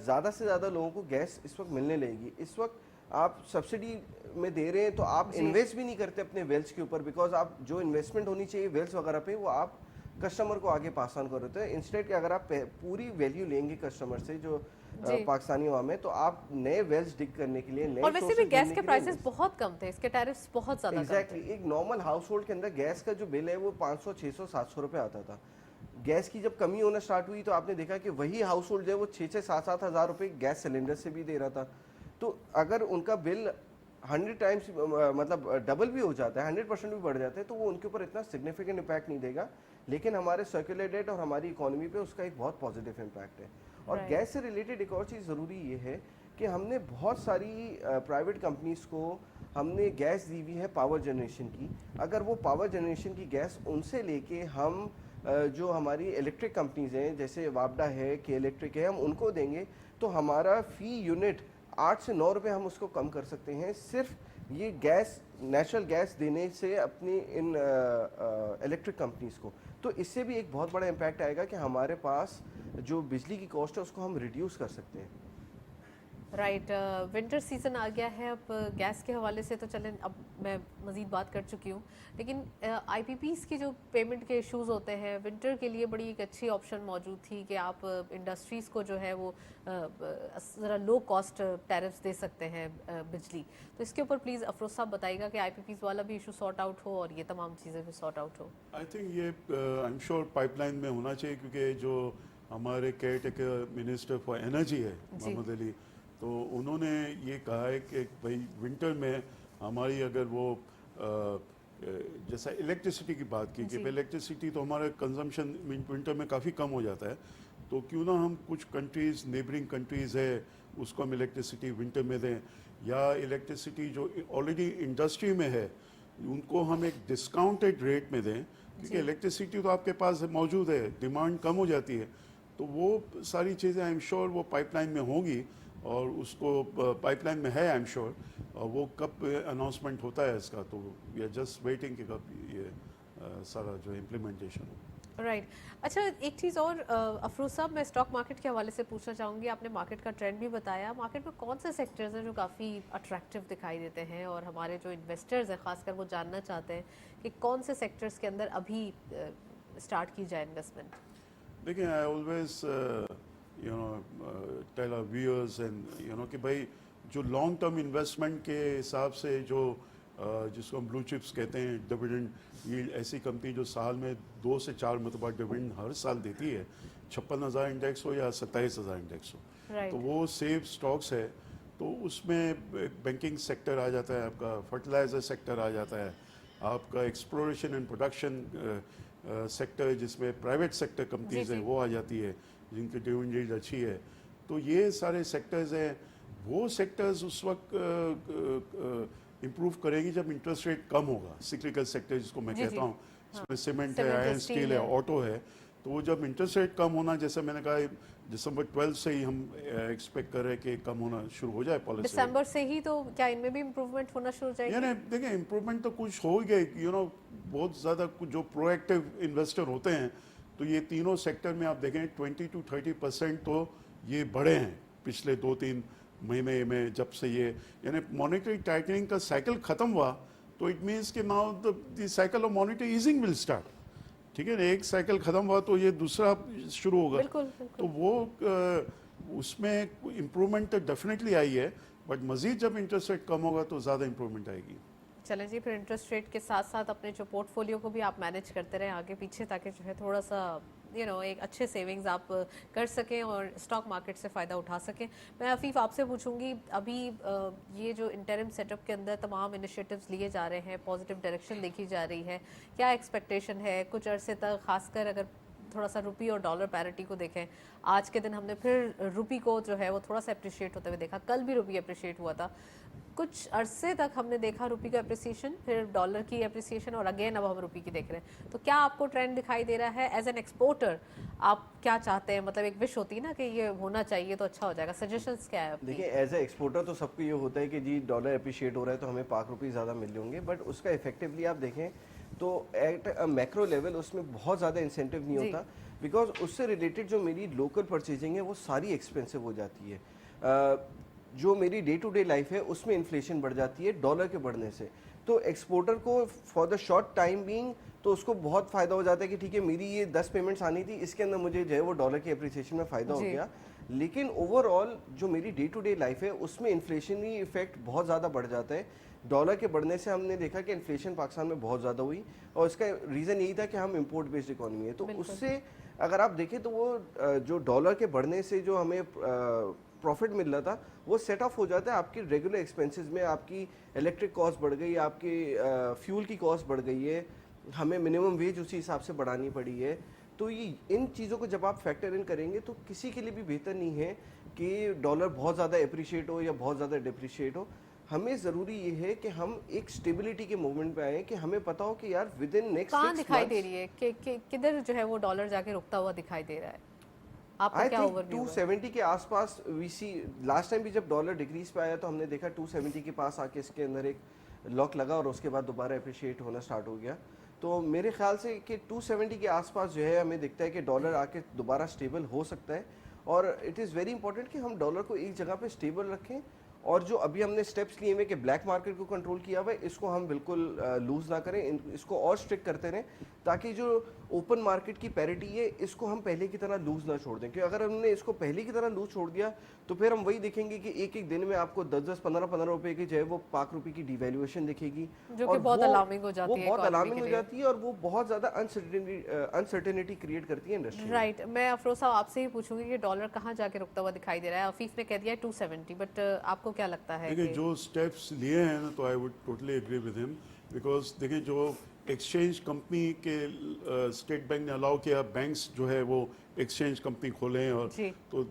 ज़्यादा से ज़्यादा लोगों को गैस इस वक्त मिलने लगेगी। इस वक्त आप सब्सिडी में दे रहे हैं तो आप इन्वेस्ट भी नहीं करते अपने वेल्थ के ऊपर, बिकॉज आप जो इन्वेस्टमेंट होनी चाहिए वेल्थ वगैरह पे वो आप कस्टमर को आगे पास ऑन कर रहे हैं। इंस्टेड कि अगर आप पूरी वैल्यू लेंगे कस्टमर से जो पाकिस्तानी अवाम है, तो आप नए वेल्थ डिग करने के लिए, नए और वैसे भी गैस के प्राइसेस बहुत कम थे, इसके टैरिफ्स बहुत ज्यादा एग्जैक्टली एक नॉर्मल हाउस होल्ड के अंदर गैस का जो बिल है वो 500, 600, 700 रुपये आता था। गैस की जब कमी होना स्टार्ट हुई तो आपने देखा कि वही हाउस होल्ड जो है वो 6 से 7 हज़ार रुपये गैस सिलेंडर से भी दे रहा था। तो अगर उनका बिल 100 टाइम्स मतलब डबल भी हो जाता है, 100% भी बढ़ जाता है, तो वो उनके ऊपर इतना सिग्निफिकेंट इम्पैक्ट नहीं देगा, लेकिन हमारे सर्कुलर डेट और हमारी इकोनॉमी पे उसका एक बहुत पॉजिटिव इम्पैक्ट है। और गैस से रिलेटेड एक और चीज़ ज़रूरी ये है कि हमने बहुत सारी प्राइवेट कंपनीज़ को हमने गैस दी हुई है पावर जनरेशन की। अगर वो पावर जनरेशन की गैस उनसे लेके हम जो हमारी इलेक्ट्रिक कंपनीज़ हैं जैसे वापडा है, के इलेक्ट्रिक है, हम उनको देंगे तो हमारा फ़ी यूनिट 8 से 9 रुपये हम उसको कम कर सकते हैं, सिर्फ ये गैस नेचुरल गैस देने से अपनी इन इलेक्ट्रिक कंपनीज़ को। तो इससे भी एक बहुत बड़ा इम्पैक्ट आएगा कि हमारे पास जो बिजली की कॉस्ट है उसको हम रिड्यूस कर सकते हैं। राइट, विंटर सीजन आ गया है, अब गैस के हवाले से तो चलें, अब मैं मज़ीद बात कर चुकी हूँ, लेकिन आईपीपीस की जो पेमेंट के इश्यूज होते हैं, विंटर के लिए बड़ी एक अच्छी ऑप्शन मौजूद थी कि आप इंडस्ट्रीज़ को जो है वो ज़रा लो कॉस्ट टैरिफ्स दे सकते हैं बिजली। तो इसके ऊपर प्लीज़ अफरोज साहब बताइएगा कि आईपीपीस वाला भी इशू सॉर्ट आउट हो और ये तमाम चीज़ें भी सॉर्ट आउट हो। आई थिंक ये आई एम श्योर पाइपलाइन में होना चाहिए, क्योंकि जो हमारे care taker minister for energy है मोहम्मद अली, तो उन्होंने ये कहा है कि भाई विंटर में हमारी अगर वो जैसा इलेक्ट्रिसिटी की बात की कि इलेक्ट्रिसिटी तो हमारा कंजम्पशन विंटर में काफ़ी कम हो जाता है, तो क्यों ना हम कुछ कंट्रीज़ नेबरिंग कंट्रीज़ है उसको हम इलेक्ट्रिसिटी विंटर में दें, या इलेक्ट्रिसिटी जो ऑलरेडी इंडस्ट्री में है उनको हम एक डिस्काउंटेड रेट में दें, क्योंकि इलेक्ट्रिसिटी तो आपके पास मौजूद है, डिमांड कम हो जाती है। तो वो सारी चीज़ें आई एम श्योर वो पाइपलाइन में होंगी, और उसको पाइपलाइन में है आई एम श्योर, और वो कब अनाउंसमेंट होता है इसका, तो वी आर जस्ट वेटिंग कि कब ये सारा जो इम्प्लीमेंटेशन हो। राइट, अच्छा एक चीज़ और अफरोज साहब, मैं स्टॉक मार्केट के हवाले से पूछना चाहूँगी। आपने मार्केट का ट्रेंड भी बताया, मार्केट में कौन से सेक्टर्स हैं जो काफ़ी अट्रैक्टिव दिखाई देते हैं, और हमारे जो इन्वेस्टर्स हैं खासकर वो जानना चाहते हैं कि कौन से सेक्टर्स के अंदर अभी स्टार्ट की जाए इन्वेस्टमेंट? देखिए, I always tell our viewers and कि भाई जो लॉन्ग टर्म इन्वेस्टमेंट के हिसाब से जो जिसको हम ब्लू चिप्स कहते हैं, डिविडेंड यील्ड, ऐसी कंपनी जो साल में 2 से 4 मरतबा डिविडेंड हर साल देती है, 56,000 इंडेक्स हो या 27,000 इंडेक्स हो, तो वो सेफ स्टॉक्स है। तो उसमें बैंकिंग सेक्टर आ जाता है, आपका फर्टिलाइजर सेक्टर आ जाता है, आपका एक्सप्लोरेशन एंड प्रोडक्शन सेक्टर जिसमें प्राइवेट सेक्टर कंपनीज हैं वो आ जाती है, जिनकी डिविडेंड यील्ड अच्छी है। तो ये सारे सेक्टर्स हैं, वो सेक्टर्स उस वक्त इम्प्रूव करेगी जब इंटरेस्ट रेट कम होगा। सिक्लिकल सेक्टर जिसको मैं कहता हूँ, इसमें सीमेंट है, आयरन स्टील है, ऑटो है, तो वो जब इंटरेस्ट रेट कम होना, जैसे मैंने कहा दिसंबर 12 से ही हम एक्सपेक्ट कर रहे हैं कि कम होना शुरू हो जाए पॉलिसी। दिसंबर से ही, तो क्या इनमें भी इम्प्रूवमेंट होना शुरू हो जाएगी? यानी देखिए इम्प्रूवमेंट तो कुछ हो ही गए, बहुत ज़्यादा कुछ जो प्रोएक्टिव इन्वेस्टर होते हैं, तो ये तीनों सेक्टर में आप देखें 20 to 30% तो ये बढ़े हैं पिछले 2-3 महीने में, जब से ये यानी मॉनेटरी टाइटनिंग का साइकिल ख़त्म हुआ, तो इट मीन्स कि now the cycle of monetary easing will start. ठीक है, एक साइकिल ख़त्म हुआ तो ये दूसरा शुरू होगा। बिल्कुल। तो वो उसमें इम्प्रूवमेंट तो डेफिनेटली आई है, बट मज़ीद जब इंटरेस्ट रेट कम होगा तो ज़्यादा इम्प्रूवमेंट आएगी। चलें जी, फिर इंटरेस्ट रेट के साथ साथ अपने जो पोर्टफोलियो को भी आप मैनेज करते रहें आगे पीछे, ताकि जो है थोड़ा सा एक अच्छे सेविंग्स आप कर सकें और स्टॉक मार्केट से फ़ायदा उठा सकें। मैं अफीफ़ आपसे पूछूंगी, अभी ये जो इंटरिम सेटअप के अंदर तमाम इनिशिएटिव्स लिए जा रहे हैं, पॉजिटिव डायरेक्शन देखी जा रही है, क्या एक्सपेक्टेशन है कुछ अरसे तक, खासकर अगर थोड़ा सा रुपी और डॉलर पैरिटी को देखें? आज के दिन हमने फिर रुपी को जो है वो थोड़ा सा अप्रिशिएट होते हुए देखा, कल भी रुपी अप्रिशिएट हुआ था, कुछ अरसे तक हमने देखा रुपी का अप्रिसिएशन, फिर डॉलर की अप्रिसिएशन, और अगेन अब हम रुपी की देख रहे हैं। तो क्या आपको ट्रेंड दिखाई दे रहा है? एज एन एक्सपोर्टर आप क्या चाहते हैं? मतलब एक विश होती है ना कि ये होना चाहिए तो अच्छा हो जाएगा, सजेशंस क्या है आपकी? देखिए, एज ए एक्सपोर्टर तो सबको ये होता है कि जी डॉलर अप्रिशिएट हो रहा है तो हमें पाक रुपये ज़्यादा मिल रहे होंगे, बट उसका इफेक्टिवली आप देखें तो एट अ मैक्रो लेवल उसमें बहुत ज़्यादा इंसेंटिव नहीं होता, बिकॉज उससे रिलेटेड जो मेरी लोकल परचेजिंग है वो सारी एक्सपेंसिव हो जाती है। जो मेरी डे टू डे लाइफ है उसमें इन्फ्लेशन बढ़ जाती है डॉलर के बढ़ने से। तो एक्सपोर्टर को for the short time being तो उसको बहुत फ़ायदा हो जाता है कि ठीक है मेरी ये 10 पेमेंट्स आनी थी, इसके अंदर मुझे जो है वो डॉलर की अप्रिसिएशन में फ़ायदा हो गया। लेकिन ओवरऑल जो मेरी डे टू डे लाइफ है उसमें इन्फ्लेशनरी इफेक्ट बहुत ज़्यादा बढ़ जाता है। डॉलर के बढ़ने से हमने देखा कि इन्फ्लेशन पाकिस्तान में बहुत ज़्यादा हुई, और इसका रीज़न यही था कि हम इम्पोर्ट बेस्ड इकोनॉमी है। तो उससे अगर आप देखें तो वो जो डॉलर के बढ़ने से जो हमें प्रॉफिट मिल रहा था वो सेट ऑफ हो जाता है आपकी रेगुलर एक्सपेंसेस में। आपकी इलेक्ट्रिक कॉस्ट बढ़ गई, आपकी फ्यूल की कॉस्ट बढ़ गई है, हमें मिनिमम वेज उसी हिसाब से बढ़ानी पड़ी है। तो ये इन चीज़ों को जब आप फैक्टर इन करेंगे तो किसी के लिए भी बेहतर नहीं है कि डॉलर बहुत ज़्यादा अप्रिशिएट हो या बहुत ज़्यादा डिप्रिशिएट हो। हमें ज़रूरी ये है कि हम एक स्टेबिलिटी के मूवमेंट पे आए, कि हमें पता हो कि यार विद इन नेक्स्ट 6 कहाँ दिखाई दे रही है कि किधर जो है वो डॉलर जाके रुकता हुआ दिखाई दे रहा है? आपका क्या ओवरव्यू है? 270 के आसपास वी सी। लास्ट टाइम भी जब डॉलर डिक्रीज पे आया तो हमने देखा 270 के पास आके इसके अंदर एक लॉक लगा और उसके बाद दोबारा अप्रिशिएट होना स्टार्ट हो गया। تو میرے خیال سے کہ 270 کے آس پاس جو ہے ہمیں دکھتا ہے کہ ڈالر آ کے دوبارہ سٹیبل ہو سکتا ہے, اور اٹ از ویری امپورٹنٹ کہ ہم ڈالر کو ایک جگہ پہ سٹیبل رکھیں, اور جو ابھی ہم نے سٹیپس لیے ہوئے کہ بلیک مارکیٹ کو کنٹرول کیا ہوا ہے, اس کو ہم بالکل لوز نہ کریں, اس کو اور اسٹرکٹ کرتے رہیں تاکہ جو اوپن مارکیٹ کی پیرٹی ہے اس کو ہم پہلے کی طرح لوز نہ چھوڑ دیں, کیونکہ اگر ہم نے اس کو پہلے کی طرح لوز چھوڑ دیا تو پھر ہم وہی دیکھیں گے کہ ایک ایک دن میں آپ کو 10-10 15-15 روپے کی جو ہے وہ پاک روپے کی ڈی ویلیویشن دکھے گی, جو کہ بہت الارمنگ ہو جاتی ہے, وہ بہت الارمنگ ہو جاتی ہے, اور وہ بہت زیادہ انسرٹینٹی کریٹ کرتی ہے انڈسٹری. رائٹ, میں افروز صاحب آپ سے ہی پوچھوں گی کہ ڈالر کہاں جا کے رکتا ہوا دکھائی دے رہا ہے؟ عفیف نے کہہ دیا 270, بٹ آپ کو کیا لگتا ہے؟ دیکھیں جو اسٹیپس لیے ہیں نا, تو I would totally agree with ہم, بیکاز دیکھیں جو ایکسچینج کمپنی کے اسٹیٹ بینک نے الاؤ کیا بینکس جو ہے وہ ایکسچینج کمپنی کھولیں, اور تو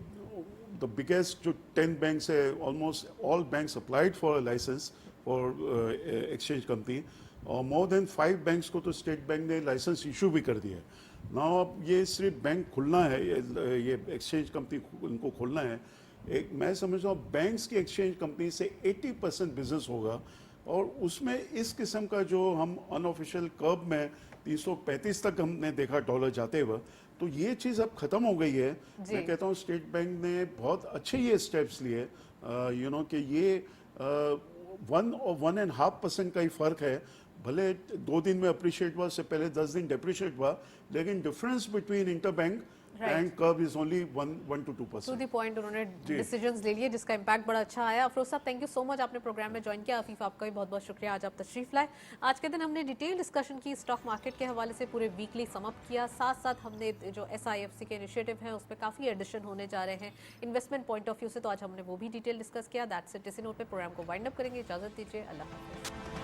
دا بگیسٹ جو 10 بینکس ہے almost all banks applied for license for exchange company, اور مور دین 5 بینکس کو تو اسٹیٹ بینک نے لائسنس ایشو بھی کر دیا ہے. نا اب یہ صرف بینک کھلنا ہے, یہ ایکسچینج کمپنی ان کو کھولنا ہے. ایک میں سمجھتا ہوں بینکس کی ایکسچینج کمپنی سے 80% بزنس ہوگا, اور اس میں اس قسم کا جو ہم ان آفیشیل کرب میں 335 تک ہم نے دیکھا ڈالر جاتے ہوئے, تو یہ چیز اب ختم ہو گئی ہے. میں کہتا ہوں اسٹیٹ بینک نے بہت اچھے یہ اسٹیپس لیے, کہ یہ 1 اور 1.5% کا ہی فرق ہے, بھلے 2 دن میں اپریشیٹ ہوا, اس سے پہلے 10 دن ڈیپریشیٹ ہوا, لیکن difference between inter bank and kerb is only 1 to 2%. To the point انہوں نے ڈیسیجنز لے لیے جس کا امپیکٹ بڑا اچھا آیا. افروز صاحب تھینک یو سو مچ, آپ نے پروگرام میں جوائن کیا. عفیف آپ کا بھی بہت بہت شکریہ, آج آپ تشریف لائے. آج کے دن ہم نے ڈیٹیل ڈسکشن کی اسٹاک مارکیٹ کے حوالے سے, پورے ویکلی سم اپ کیا, ساتھ ساتھ ہم نے جو SIFC کے انیشیٹو ہیں اس پہ کافی ایڈیشن ہونے جا رہے ہیں انویسٹمنٹ پوائنٹ آف ویو سے, تو آج ہم نے وہ بھی ڈیٹیل ڈسکس کیا. دیٹس اٹ, اسی نوٹ پہ پروگرام کو وائنڈ اپ کریں گے. اجازت دیجیے, اللہ حافظ.